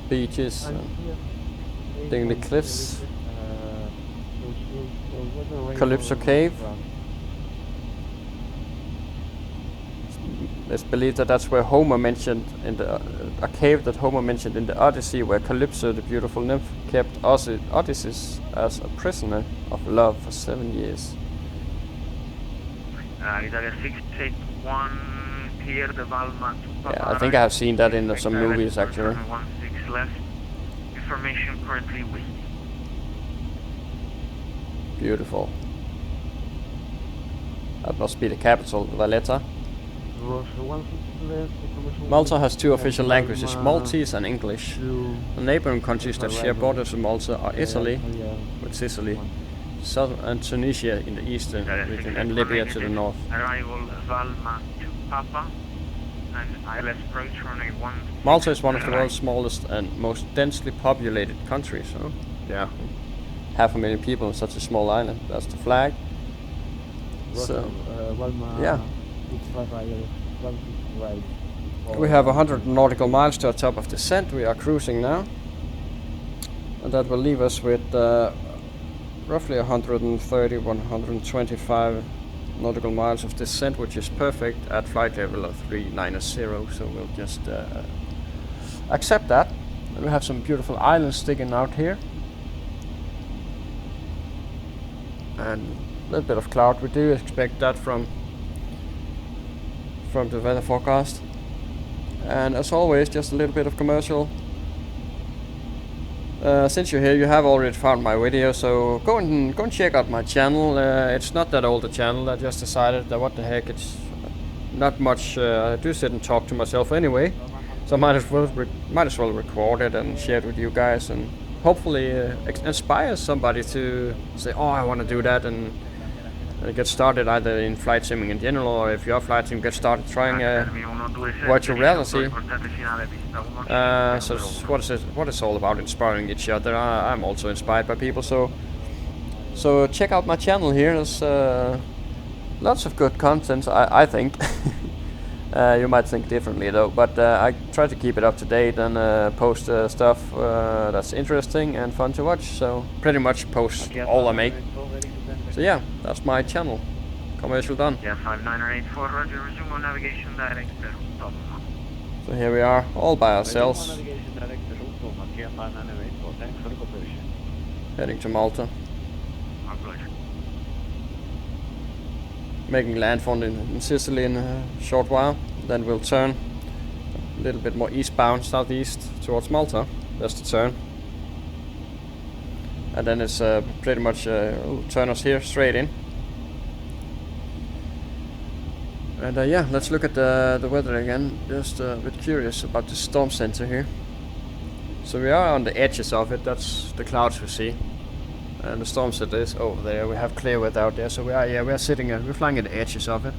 Beaches, doing the cliffs. Calypso Cave. It's believed that that's where Homer mentioned in a cave that Homer mentioned in the Odyssey, where Calypso, the beautiful nymph, kept Odysseus as a prisoner of love for 7 years. Italia 681, clear the Valma. Yeah, I think I have seen that in some movies actually. 16 left. Information currently with. Beautiful. That must be the capital, Valletta. Malta has two official languages, Maltese and English. The neighboring countries that share borders with Malta are Italy, with Sicily, Southern and Tunisia in the eastern region, and Libya to the north. Arrival Valma to Papa, and ILS approach runway 1. Malta is one of the world's smallest and most densely populated countries. So, yeah, 500,000 people on such a small island. That's the flag. So, yeah. We have 100 nautical miles to the top of descent. We are cruising now, and that will leave us with roughly 130, 125 nautical miles of descent, which is perfect at flight level of 390. So we'll just accept that. And we have some beautiful islands sticking out here, and a little bit of cloud. We do expect that from the weather forecast. And as always, just a little bit of commercial. Since you're here, you have already found my video, so go and check out my channel. It's not that old a channel. I just decided that what the heck, it's not much. I do sit and talk to myself anyway, so might as well record it and share it with you guys, and hopefully inspire somebody to say, oh, I want to do that, and get started either in flight simming in general, or if you're flight sim, get started trying virtual reality. So what it's all about, inspiring each other. I'm also inspired by people, so check out my channel here. There's lots of good content, I think. You might think differently though, but I try to keep it up to date and post stuff that's interesting and fun to watch. So pretty much post all I make. So yeah, that's my channel. Commercial done. Yeah, 5984, roger, resume on navigation direct, stop. So here we are, all by ourselves. Heading to Malta. My pleasure. Making landfall in Sicily in a short while. Then we'll turn a little bit more eastbound, southeast towards Malta. That's the turn. And then it's pretty much will turn us here straight in. And yeah, let's look at the weather again. Just a bit curious about the storm center here. So we are on the edges of it. That's the clouds we see. And the storm center is over there. We have clear weather out there. So we are sitting. We're flying at the edges of it.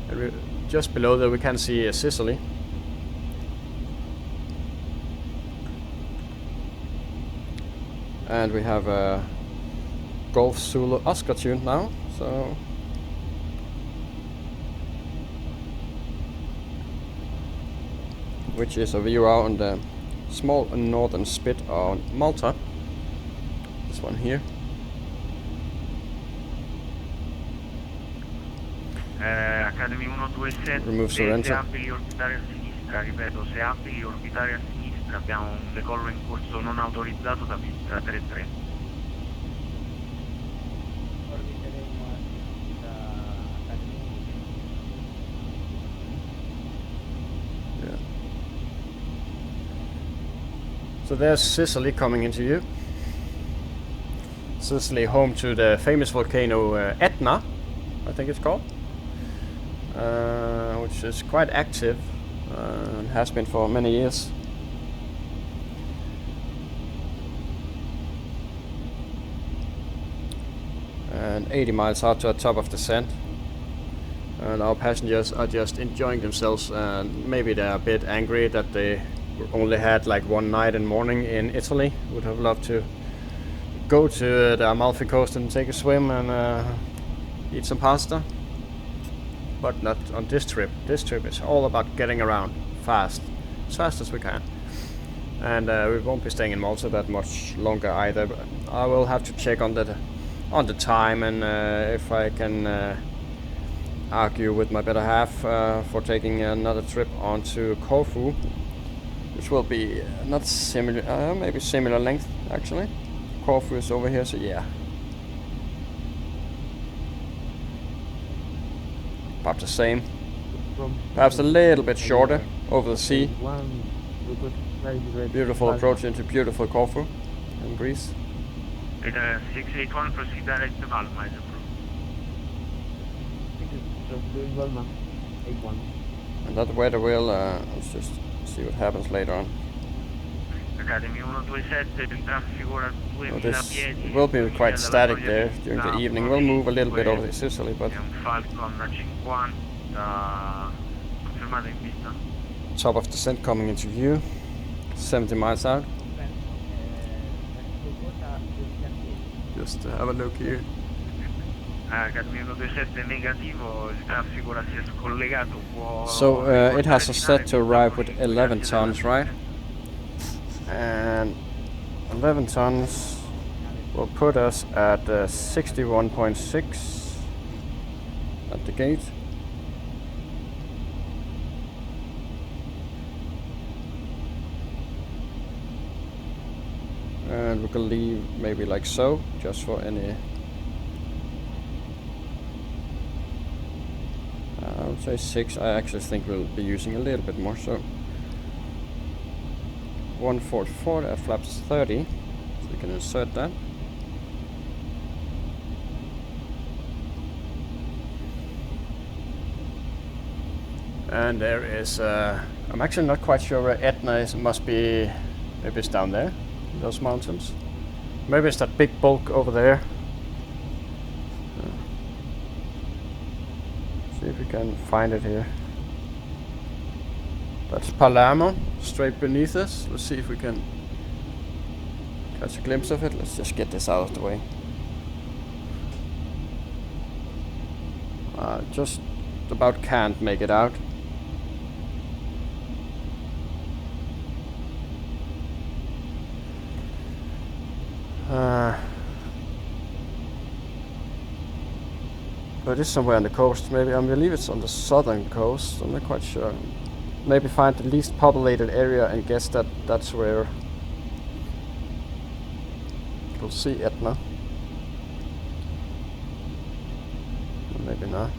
And just below there we can see Sicily. And we have a Golf Zulu Oscar tuned now. So which is a view out on the small northern spit on Malta. This one here. Academy 127, Remove surrender. se abili orbitare a sinistra, ripeto, se abili orbitare a sinistra, abbiamo un decollo in corso non autorizzato da pista 33. Yeah. So there's Sicily coming into view. Sicily, home to the famous volcano Etna, I think it's called. Which is quite active and has been for many years. And 80 miles out to the top of the descent. And our passengers are just enjoying themselves, and maybe they're a bit angry that they only had like one night and morning in Italy. Would have loved to go to the Amalfi Coast and take a swim and eat some pasta. But not on this trip. This trip is all about getting around fast, as fast as we can. And we won't be staying in Malta that much longer either. But I will have to check on the time, and if I can argue with my better half for taking another trip onto Corfu, which will be not similar, maybe similar length actually. Corfu is over here, so yeah. About the same. Perhaps a little bit shorter over the sea. Beautiful approach into beautiful Corfu in Greece. 681, proceed direct to Palma, is approved. And that weather will, let's just see what happens later on. Academy 127, il traffico ora 2000 This piedi. will be quite static there during the evening. We'll move a little bit over Sicily, but È un Falcon 50, confermato in vista. top of descent coming into view, 70 miles out. Just have a look here. Academy 127 negativo, il traffico ora si è scollegato. So it has a set to arrive with 11 tons, right? And 11 tons will put us at 61.6 at the gate. And we can leave maybe like so, just for any, I would say 6. I actually think we'll be using a little bit more, so 144, that flaps 30, so we can insert that. And there is, I'm actually not quite sure where Etna is. It must be, maybe it's down there, in those mountains. Maybe it's that big bulk over there. if we can find it here. That's Palermo, straight beneath us. Let's see if we can catch a glimpse of it. Let's just get this out of the way. Just about can't make it out. But it is somewhere on the coast. Maybe I believe it's on the southern coast. I'm not quite sure. Maybe find the least populated area and guess that that's where we'll see Etna. Maybe not.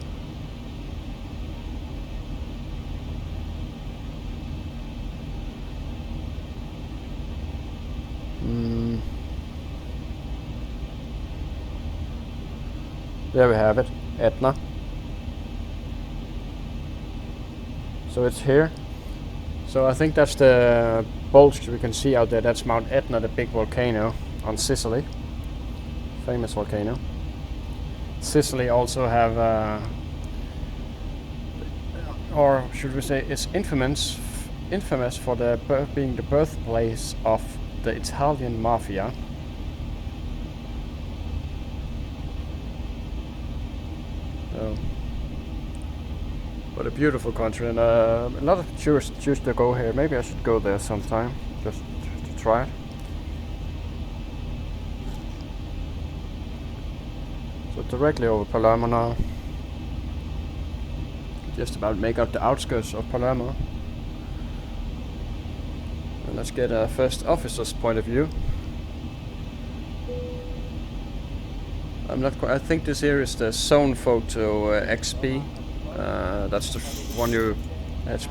There we have it, Etna. So it's here. So I think that's the bulge we can see out there. That's Mount Etna, the big volcano on Sicily. Famous volcano. Sicily also have, or should we say, is infamous for being the birthplace of the Italian mafia. But a beautiful country, and a lot of tourists choose to go here. Maybe I should go there sometime, just to try it. So directly over Palermo now. Just about make out the outskirts of Palermo. And let's get a first officer's point of view. I'm not quite. I think this here is the Zone Photo XP. That's the one it's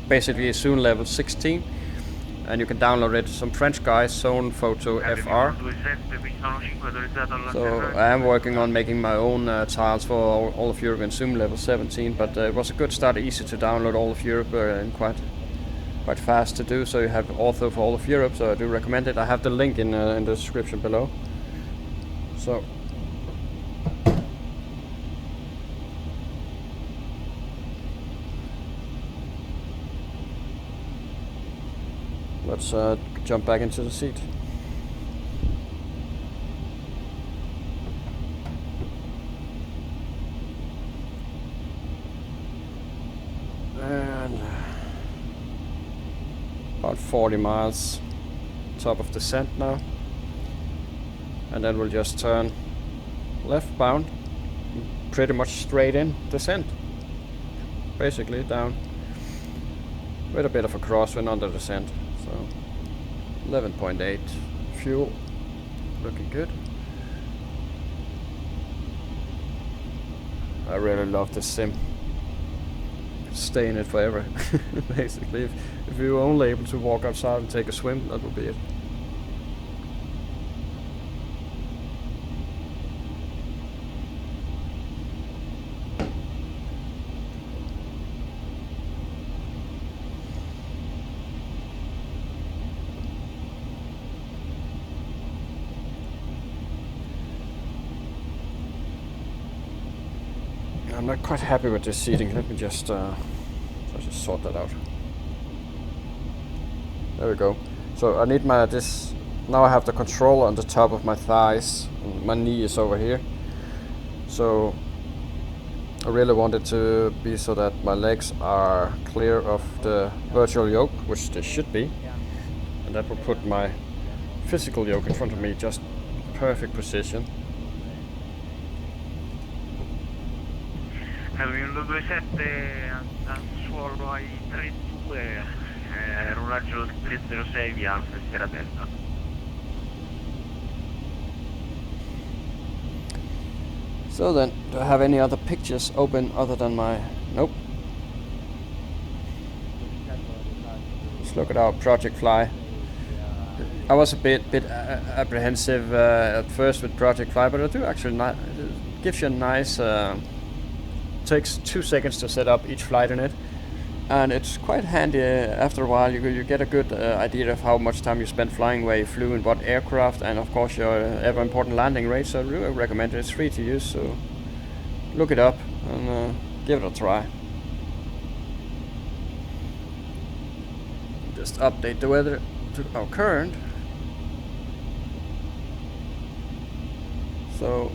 basically a Zone level 16, and you can download it. Some French guy, Zone Photo FR. So I am working on making my own tiles for all of Europe in Zoom level 17, but it was a good start, easy to download all of Europe and quite fast to do. So you have author for all of Europe, so I do recommend it. I have the link in the description below. So. Let's jump back into the seat. And about 40 miles top of descent now. And then we'll just turn left bound, pretty much straight in descent. Basically down with a bit of a crosswind on the descent. So 11.8 fuel, looking good. I really love this sim. Stay in it forever. Basically, if you were only able to walk outside and take a swim, that would be it. I'm not quite happy with this seating. Let me just sort that out. There we go. So I need this. Now I have the controller on the top of my thighs. My knee is over here. So I really want it to be so that my legs are clear of the virtual yoke, which they should be. And that will put my physical yoke in front of me, just perfect position. Avion 27 al suolo ai 32, rollaggio 306 via Alfa Sierra Delta. So then, do I have any other pictures open other than my... Nope. Let's look at our Project Fly. I was a bit apprehensive at first with Project Fly, but I do actually it gives you a nice... takes 2 seconds to set up each flight in it, and it's quite handy. After a while you get a good idea of how much time you spent flying, where you flew, in what aircraft, and of course your ever important landing rate. So I really recommend it. It's free to use, so look it up and give it a try. Just update the weather to our current. So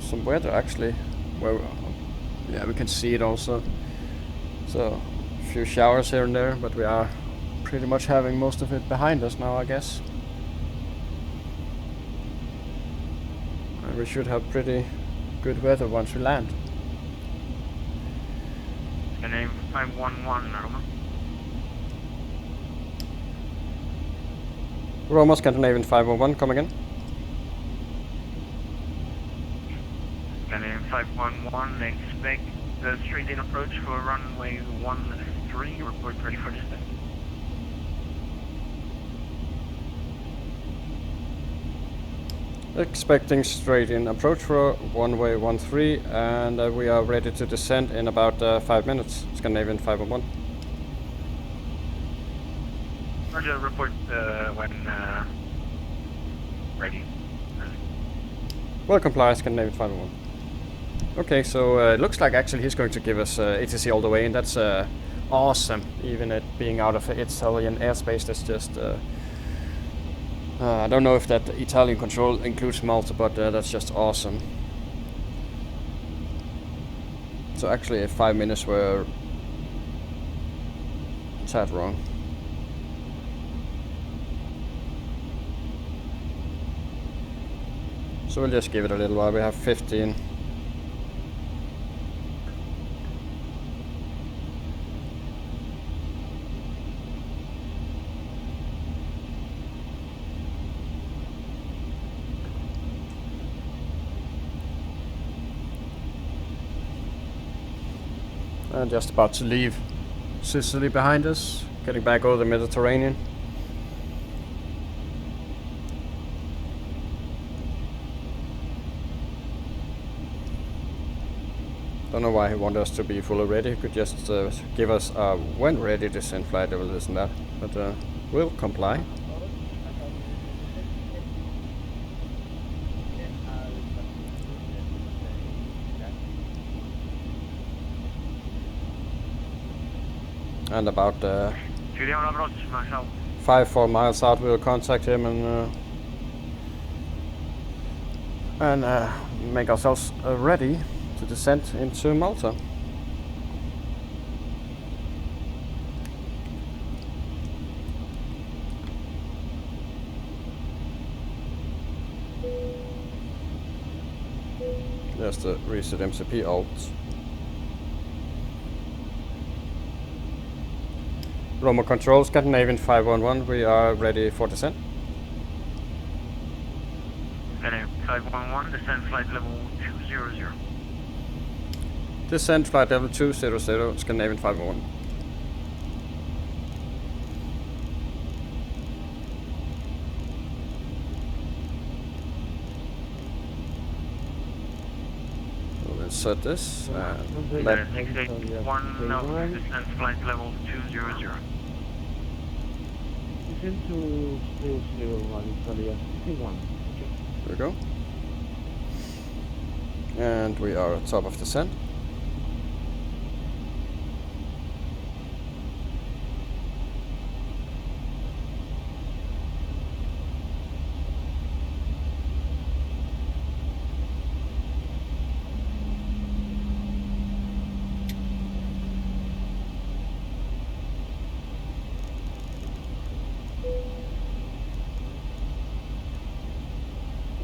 some weather actually, where yeah, we can see it also. So a few showers here and there, but we are pretty much having most of it behind us now, I guess. And we should have pretty good weather once we land. Name 511, Roma. Roma, Scandinavian 511, come again. Name 511, expect the straight-in approach for runway 13, report ready for dispatch. Expecting straight-in approach for runway 13, and we are ready to descend in about 5 minutes. Scandinavian 511. Roger, report when ready. Will comply, Scandinavian 511. Okay, so it looks like actually he's going to give us ATC all the way, and that's awesome. Even it being out of Italian airspace, that's just... I don't know if that Italian control includes Malta, but that's just awesome. So actually 5 minutes were a tad wrong. So we'll just give it a little while. We have 15. Just about to leave Sicily behind us, getting back over the Mediterranean. Don't know why he wanted us to be fully ready. He could just give us a when ready descent flight level, this and that, but we'll comply. And about 5-4 miles out, we'll contact him and make ourselves ready to descend into Malta. There's the reset MCP alt. Roma Control, Scandinavian 511, we are ready for descent. Scandinavian 511, descent flight level 200. Descent flight level 200, Scandinavian 511. We'll set this and let... 681, no, descent flight level 200. Descent to 001, Italia 61. There we go. And we are at top of descent.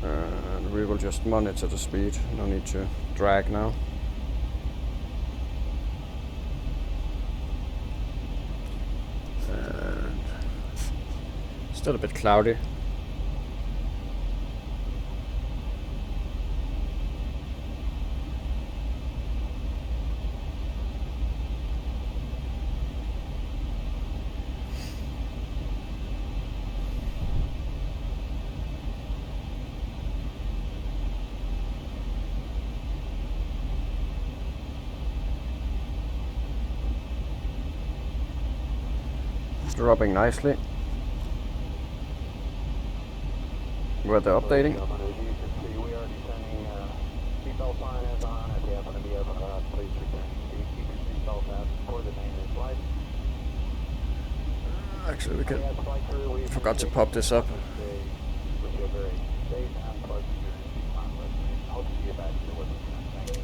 And we will just monitor the speed, no need to drag now. And still a bit cloudy. Dropping nicely. Weather updating. We are descending, seatbelt sign is on at the Please return to keep your seatbelt fastened for the mainland flight. Actually, we can. As flight crew, we Forgot to appreciate pop this up. stay. Wish you a very safe and pleasant journey to final destination. Hope to see you back here with us soon. Thank you.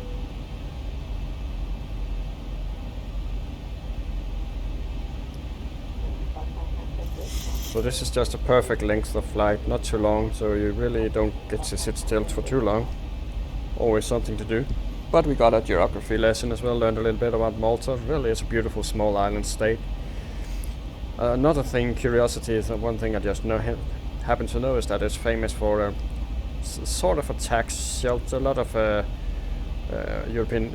So this is just a perfect length of flight, not too long, so you really don't get to sit still for too long. Always something to do. But we got a geography lesson as well, learned a little bit about Malta. Really, it's a beautiful small island state. Another thing, curiosity, is one thing I just happen to know is that it's famous for sort of a tax shelter. A lot of European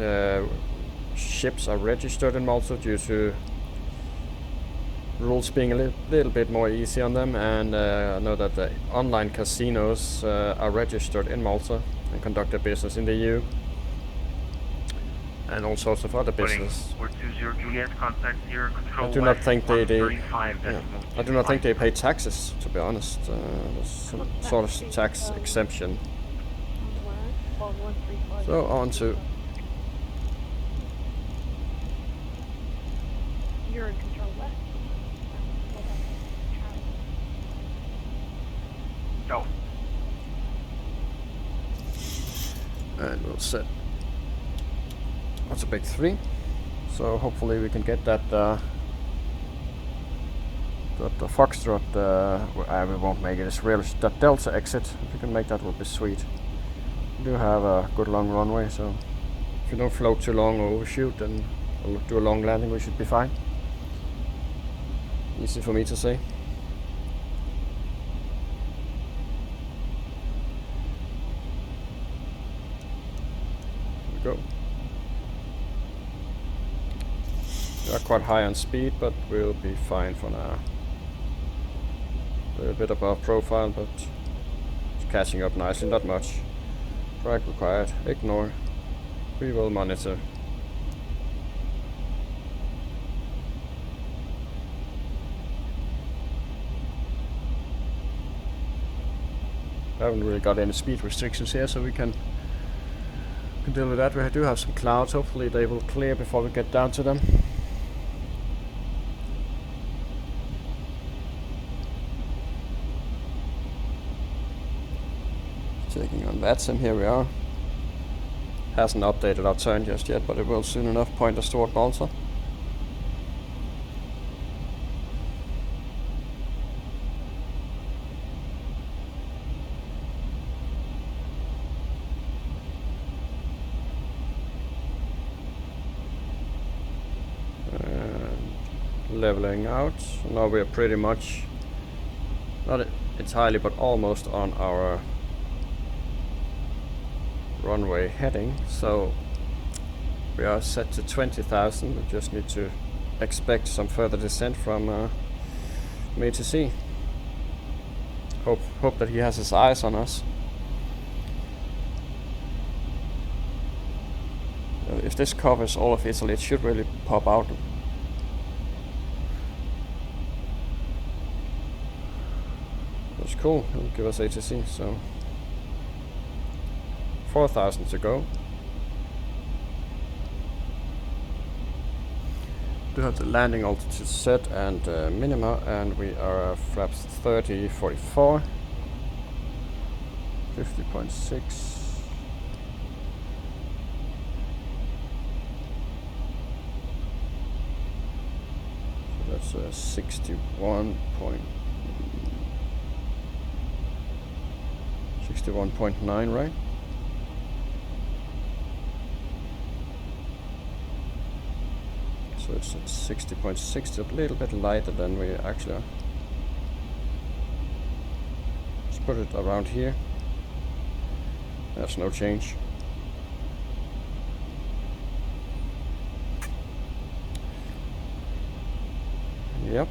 ships are registered in Malta due to rules being a little bit more easy on them, and I know that the online casinos are registered in Malta and conduct their business in the EU, and all sorts of other business. I do not think they pay taxes, to be honest. There's some sort of tax exemption. So on to. You're in control left. Go. And we'll set. That's a big 3. So hopefully we can get that the Foxtrot. We won't make it. It's real. That Delta exit. If we can make that, would be sweet. We do have a good long runway, so if you don't float too long or overshoot, then we'll do a long landing. We should be fine. Easy for me to say. Go. We are quite high on speed, but we'll be fine for now. A little bit above profile, but it's catching up nicely, not much. Drag required, ignore. We will monitor. I haven't really got any speed restrictions here, so we can deal with that. We do have some clouds. Hopefully they will clear before we get down to them. Checking on VATSIM, here we are. Hasn't updated our turn just yet, but it will soon enough point us toward Malta. Leveling out. Now we are pretty much, not entirely, but almost on our runway heading. So we are set to 20,000. We just need to expect some further descent from me to see. Hope that he has his eyes on us. If this covers all of Italy, it should really pop out. That's cool. It'll give us ATC. So 4,000 to go. Do have the landing altitude set and minima, and we are flaps 30, 44, 50.6. So that's 61.9, right? So it's at 60.6, a little bit lighter than we actually are. Let's put it around here. There's no change. Yep.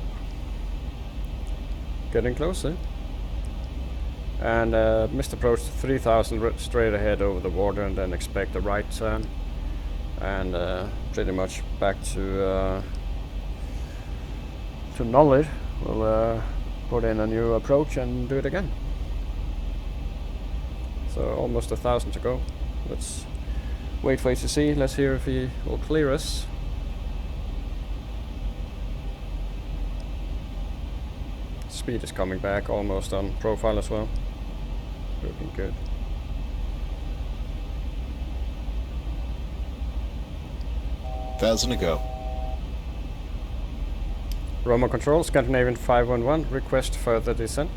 Getting closer. And missed approach to 3,000 straight ahead over the water, and then expect a right turn. And pretty much back to null it. We'll put in a new approach and do it again. So almost 1,000 to go. Let's Wait for ATC, let's hear if he will clear us. Speed is coming back almost on profile as well. Looking good. Thousand to go. Roma Control, Scandinavian 511, request further descent.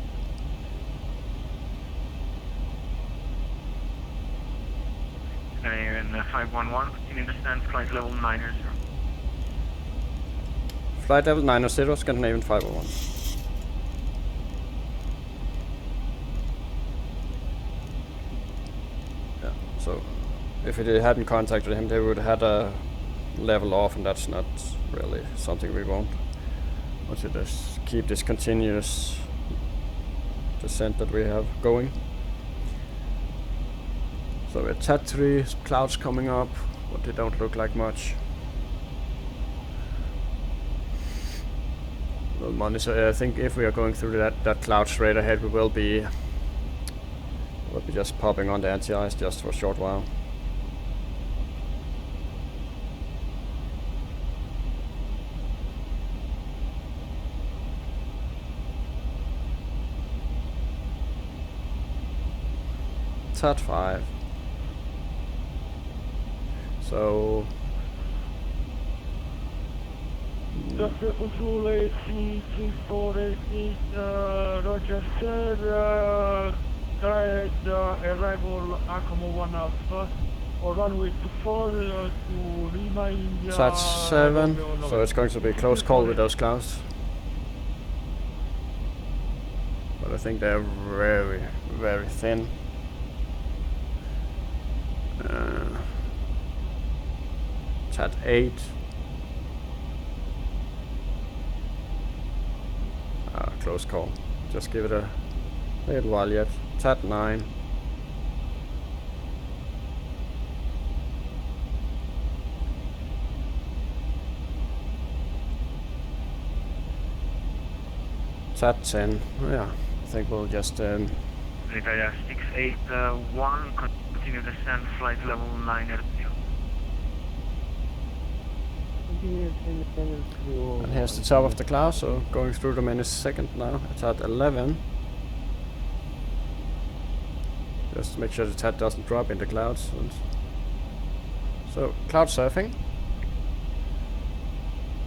Scandinavian 511, continue descent, flight level 90. Flight level 90, Scandinavian 511. Yeah, so if it hadn't contacted him, they would have had a level off, and that's not really something we want. We should just keep this continuous descent that we have going. So we're at 3, clouds coming up, but they don't look like much. We'll monitor. I think if we are going through that cloud straight ahead, we will be just popping on the anti-ice just for a short while. At 5. So Control AC 3486, Roger sir, correct arrival Acoma 1 Alpha, or runway 24 to remain. Sat 7, so it's going to be a close call with those clouds. But I think they're very, very thin. Tat 8. Close call. Just give it a little while yet. Tat 9. Tat 10. Yeah, I think we'll just 681, continue descent, flight level 90. and here's the top of the cloud, so going through them in a second now. It's at 11. Just to make sure the TAT doesn't drop in the clouds. And so, cloud surfing.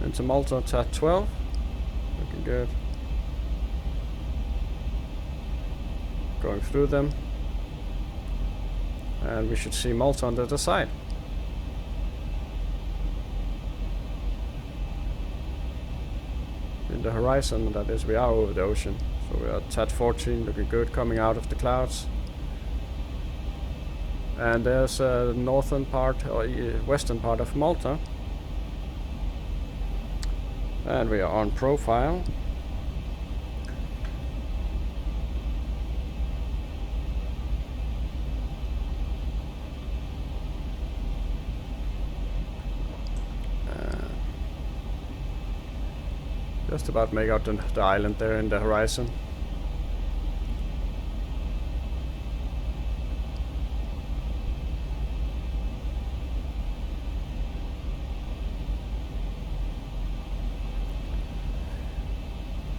Into Malta, TAT 12. Looking good. Going through them. And we should see Malta on the other side. In the horizon, that is, we are over the ocean. So we are at TAT 14, looking good, coming out of the clouds. And there's a northern part, or western part of Malta. And we are on profile. Just about make out the island there in the horizon.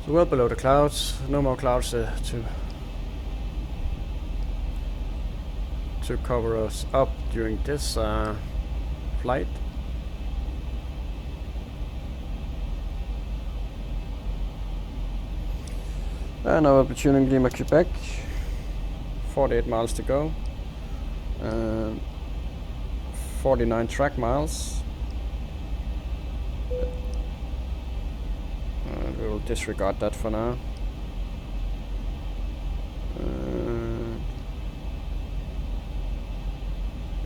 So well below the clouds, no more clouds to cover us up during this flight. And I will be tuning Lima, Quebec. 48 miles to go. 49 track miles. And we will disregard that for now.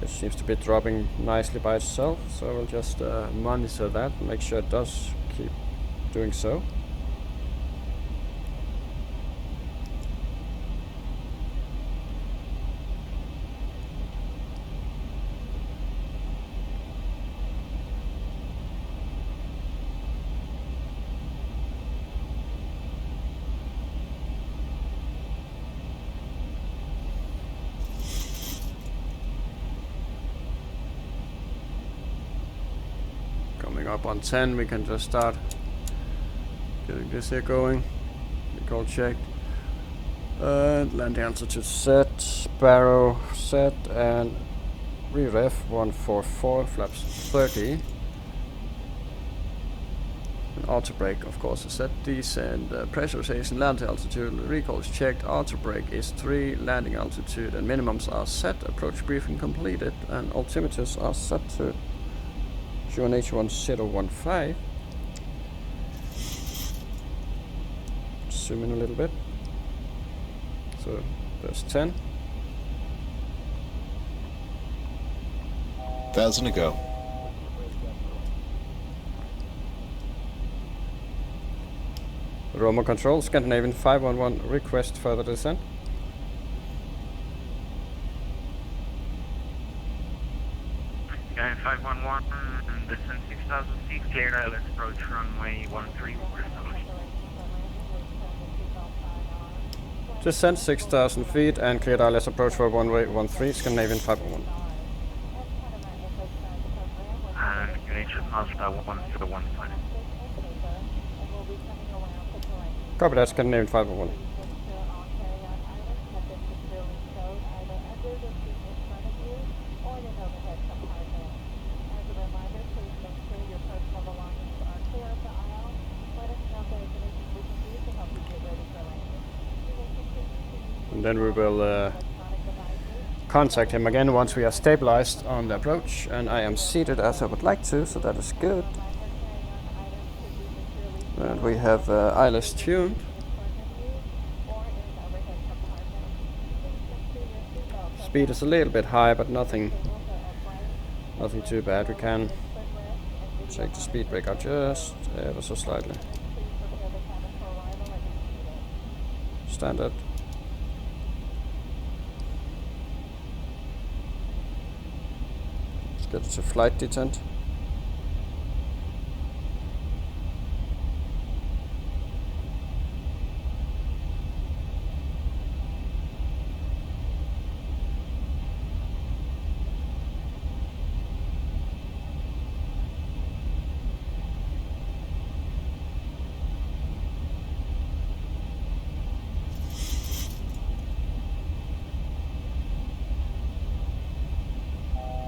It seems to be dropping nicely by itself, so we'll just monitor that and make sure it does keep doing so. up on 10, we can just start getting this here going. Recall checked. Landing altitude set, barrow set, and re-ref 144, flaps 30. And auto brake, of course, is set. Descent, pressurization, landing altitude, recall is checked, auto brake is 3, landing altitude and minimums are set, approach briefing completed, and altimeters are set to QNH 1015. Zoom in a little bit. So there's 10. 1,000 to go. Roma control, Scandinavian 511, request further descent. Sky 511, descent 6,000 feet, cleared ILS approach runway 13, Descent 6,000 feet and cleared ILS approach for runway 13, Scandinavian 511. and QNH Malta 1015. Copy that, Scandinavian 511. And then we will contact him again once we are stabilized on the approach, and I am seated as I would like to, so that is good. And we have ILS tuned. Speed is a little bit high, but nothing too bad. We can check the speed breakout just ever so slightly. Standard. Let's get to flight detent.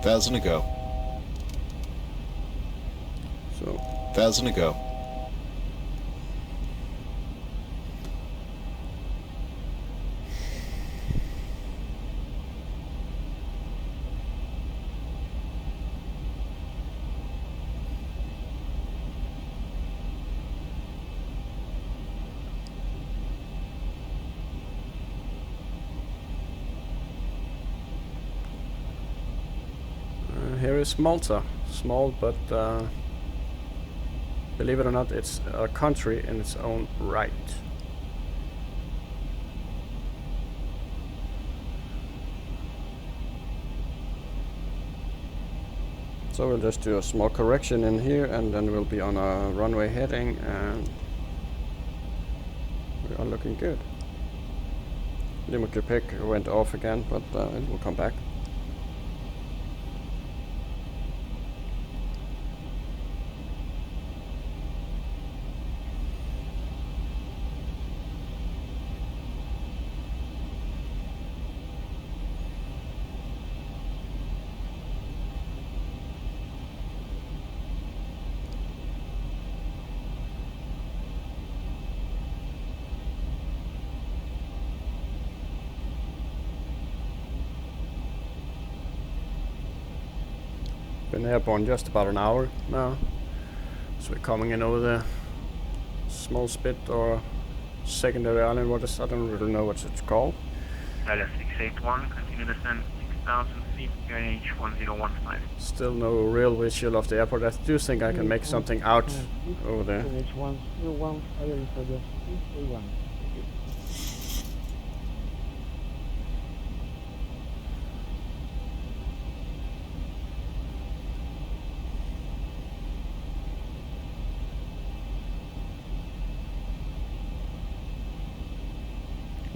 Thousand to go. So 1,000 to go. Here is Malta. Small, but believe it or not, it's a country in its own right. So we'll just do a small correction in here, and then we'll be on a runway heading, and we are looking good. Limit pick went off again, but it will come back. Been airborne just about an hour now, so we're coming in over the small spit or secondary island. What is? I don't really know what it's called. ILS 681, continue descent 6,000 feet, QNH 1015. Still no real visual of the airport. I do think I can make something out over there. QNH 101, firing for the 331.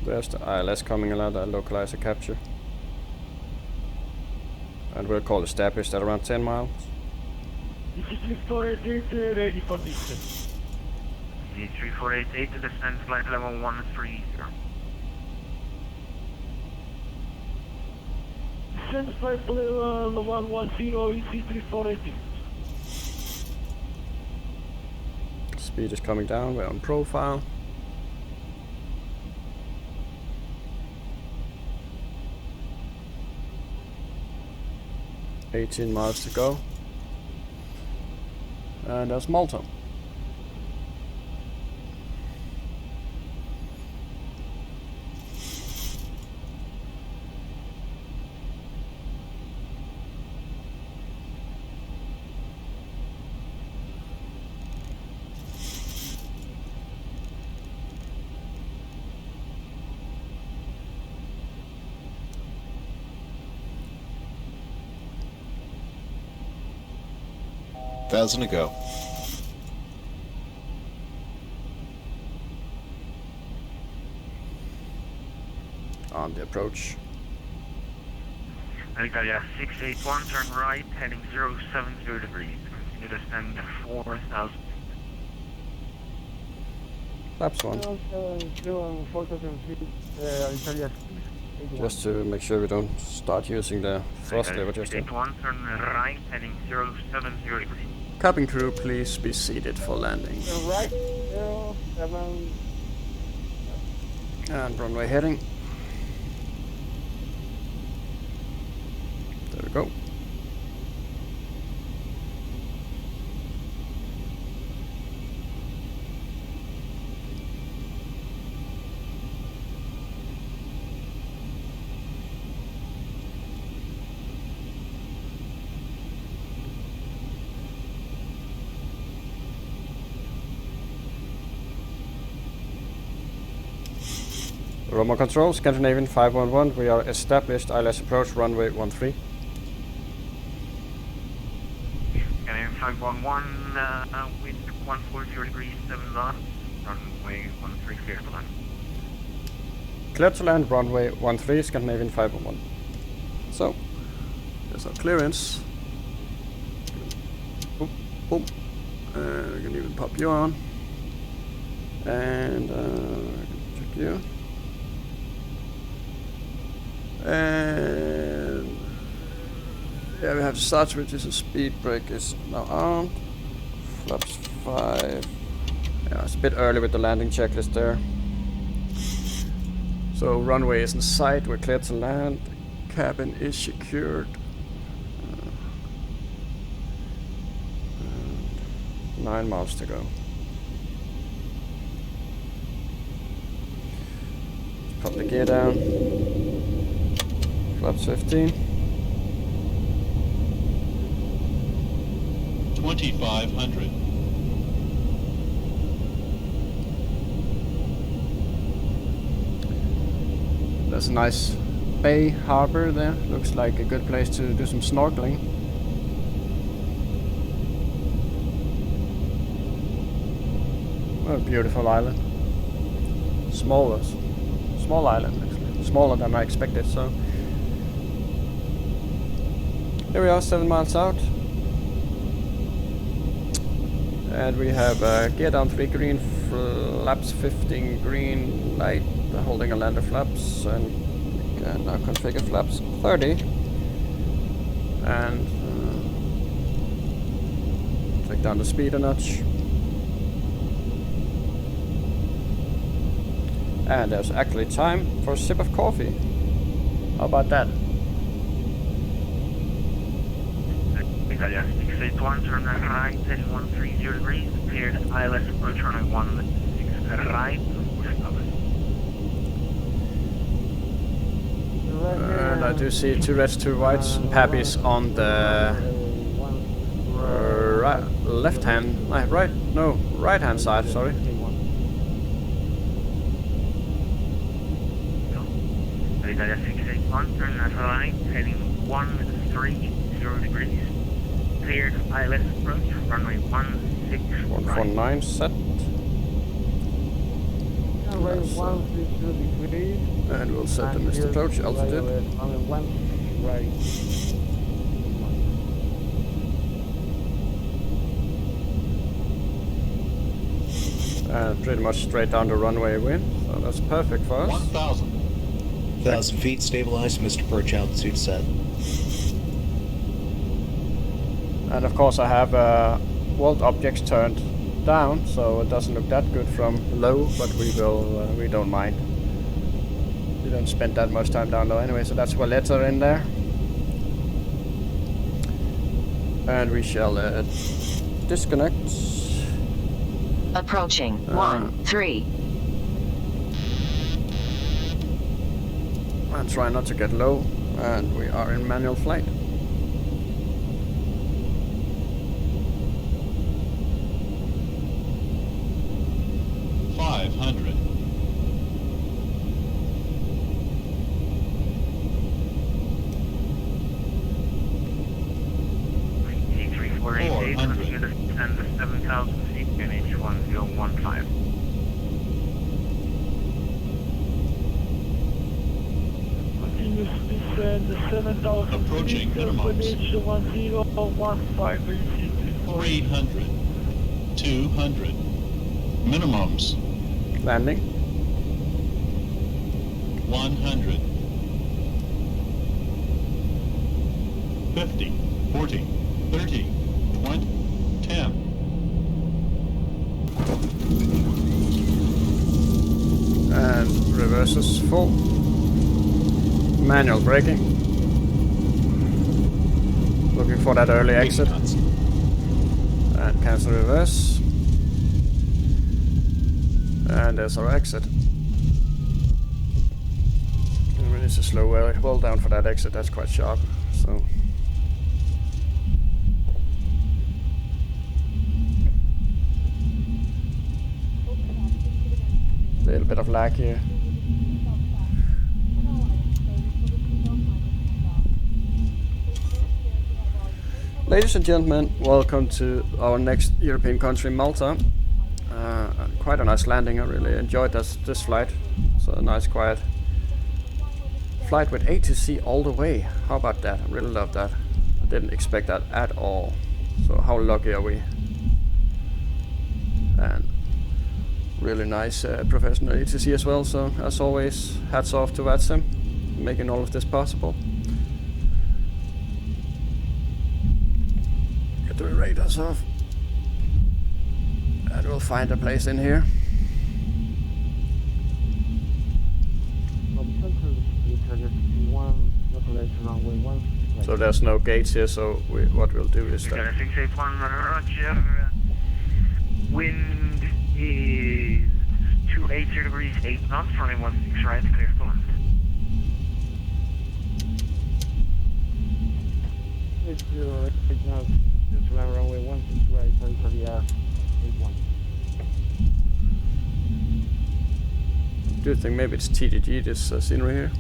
There's the ILS coming a lot, localizer capture. And we'll call established at around 10 miles. D3488 ready for distance. D3488 to descend flight level 130. Descend flight level 110 is D3488. Speed is coming down, we're on profile. $18 miles to go. And that's Malta. Thousand to go. On the approach. Italia 681, turn right, heading 070 degrees. Continue to descend 4,000. Flaps 1. Just to make sure we don't start using the thrust lever just yet. 681, turn right, heading 070 degrees. Cabin crew, please be seated for landing. Right, 07. And runway heading. There we go. Romo control, Scandinavian 511, we are established, ILS approach, runway 13. Scandinavian 511, wind 140 degrees, 7 knots, runway 13 clear to land. Clear to land, runway 13, Scandinavian 511. So, there's our clearance. Boom, boom. We can even pop you on. And check you. And yeah, we have the start switch, is a speed brake is now armed. Flaps 5. Yeah, it's a bit early with the landing checklist there. So runway is in sight, we're cleared to land. Cabin is secured. 9 miles to go. Let's put the gear down. Flaps 15. 2,500. There's a nice bay harbor there. Looks like a good place to do some snorkeling. What a beautiful island. Small island actually. Smaller than I expected, so. Here we are, 7 miles out. And we have gear down 3 green, flaps 15 green, light, holding a lander flaps, and we can now configure flaps 30. And take down the speed a notch. And there's actually time for a sip of coffee. How about that? Italia 681, turn right, heading 130 degrees, cleared ILS approach runway 16 right, And I do see 2 reds, 2 whites, and Pappy's on the right hand side, sorry. Italia 681, turn right, heading 130 degrees. Cleared ILS approach, runway 16 149 set. And we'll set the missed approach altitude. and pretty much straight down the runway wind, so that's perfect for us. 1,000. 1,000 feet, stabilized, Mr. Perch, altitude set. And of course I have world objects turned down, so it doesn't look that good from low, but we don't mind. We don't spend that much time down low anyway, so that's Valletta in there. And we shall disconnect. Approaching 1-3. And try not to get low, and we are in manual flight. And the 7,000 feet in H1015. Continuous descend the 7,000 Approaching feet minimums. H1015. 300. 200. Minimums. Landing. 100. 50. 40. 30. 20. 10. And reverses full. Manual braking. Looking for that early exit. And cancel reverse. And there's our exit. And we need to slow well down for that exit, that's quite sharp. So. A little bit of lag here. Ladies and gentlemen, welcome to our next European country, Malta. Quite a nice landing, I really enjoyed this flight. So a nice quiet flight with A to C all the way. How about that? I really love that. I didn't expect that at all. So how lucky are we? And really nice professional ATC as well, so as always, hats off to Vatsim, making all of this possible. Get the radars off, and we'll find a place in here. So there's no gates here, so what we'll do is that... 681, roger. Wind is 280 degrees, 8 knots, running 16 right, clear for land. It's 8 knots, just land runway 16 right, for the 81. Do you think maybe it's TDG, this scenery here?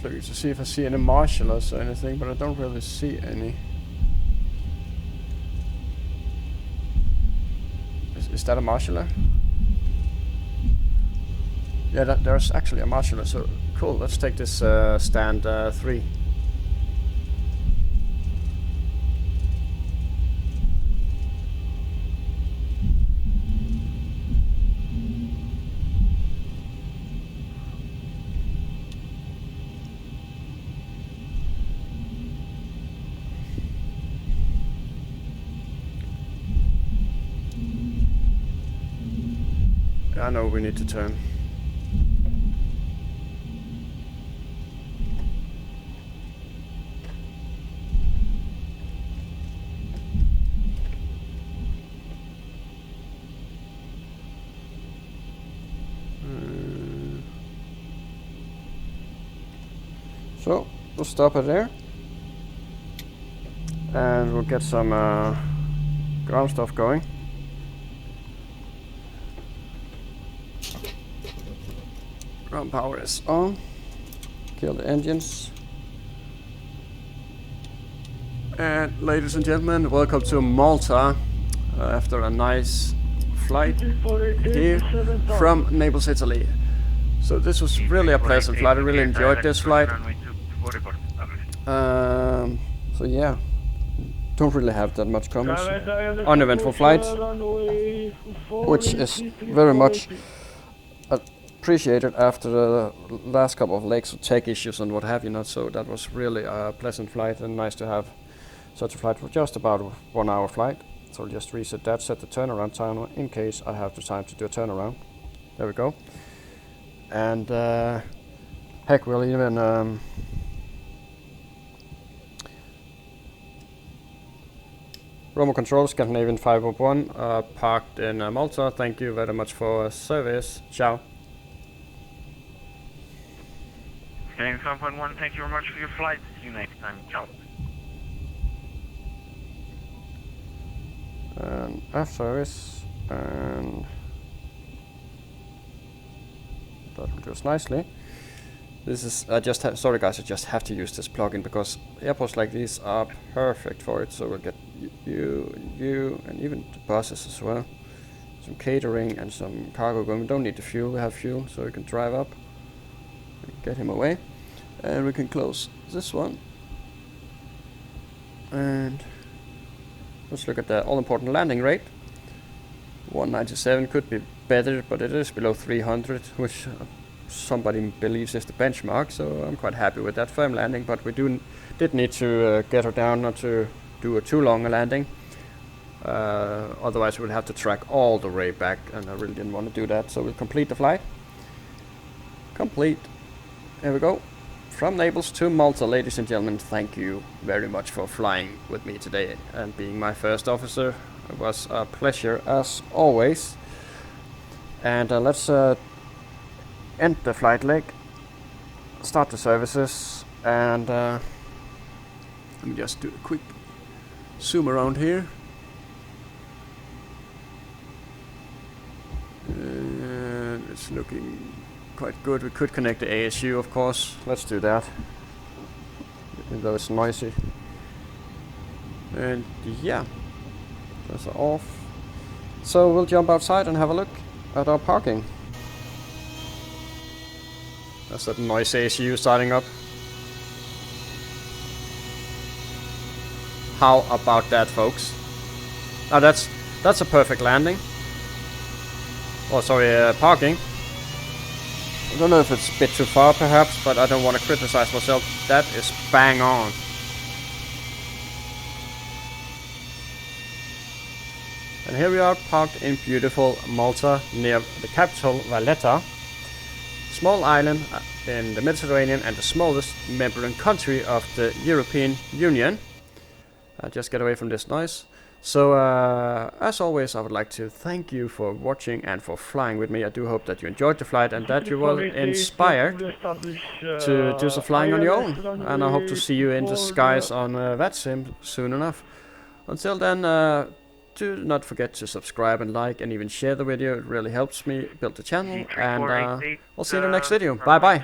Looking to see if I see any marshals or anything, but I don't really see any. Is that a marshaller? Yeah, there's actually a marshaller, so cool, let's take this stand 3. I know we need to turn. So we'll stop it there, and we'll get some ground stuff going. Ground power is on. Kill the engines. And ladies and gentlemen, welcome to Malta after a nice flight here from Naples, Italy. So this was really a pleasant flight. I really enjoyed this flight. So yeah, don't really have that much comments. Uneventful flight, which is very much appreciated after the last couple of legs of tech issues and what have you not. So that was really a pleasant flight and nice to have such a flight for just about a 1 hour flight. So I'll just reset that, set the turnaround timer in case I have the time to do a turnaround. There we go. And heck, we'll even Romo Control, Scandinavian 501, parked in Malta. Thank you very much for service. Ciao. Scandinavian 5.1, thank you very much for your flight. See you next time. Ciao. And F service, and that goes nicely. This is, sorry guys, I just have to use this plugin because airports like these are perfect for it. So we'll get you, and even the buses as well. Some catering and some cargo going. We don't need the fuel, we have fuel, so we can drive up and get him away. And we can close this one. And let's look at the all-important landing rate. 197 could be better, but it is below 300, which somebody believes is the benchmark, so I'm quite happy with that firm landing. But we did need to get her down, not to do a too long a landing. Otherwise we'd have to track all the way back, and I really didn't want to do that. So we'll complete the flight. Complete. There we go. From Naples to Malta, ladies and gentlemen, thank you very much for flying with me today and being my first officer. It was a pleasure as always. And let's end the flight leg, start the services, and let me just do a quick zoom around here. And it's looking quite good. We could connect the ASU, of course. Let's do that, even though it's noisy. And yeah, those are off. So we'll jump outside and have a look at our parking. That's that noise ASU starting up. How about that, folks? Now that's a perfect landing. Oh, sorry, parking. I don't know if it's a bit too far perhaps, but I don't want to criticize myself. That is bang on. And here we are parked in beautiful Malta near the capital Valletta. Small island in the Mediterranean and the smallest member country of the European Union. Just get away from this noise. So as always, I would like to thank you for watching and for flying with me. I do hope that you enjoyed the flight and that you were inspired to do some flying on your own. And I hope to see you in the skies on VATSIM soon enough. Until then, do not forget to subscribe and like and even share the video. It really helps me build the channel. And we'll see you in the next video. Bye bye.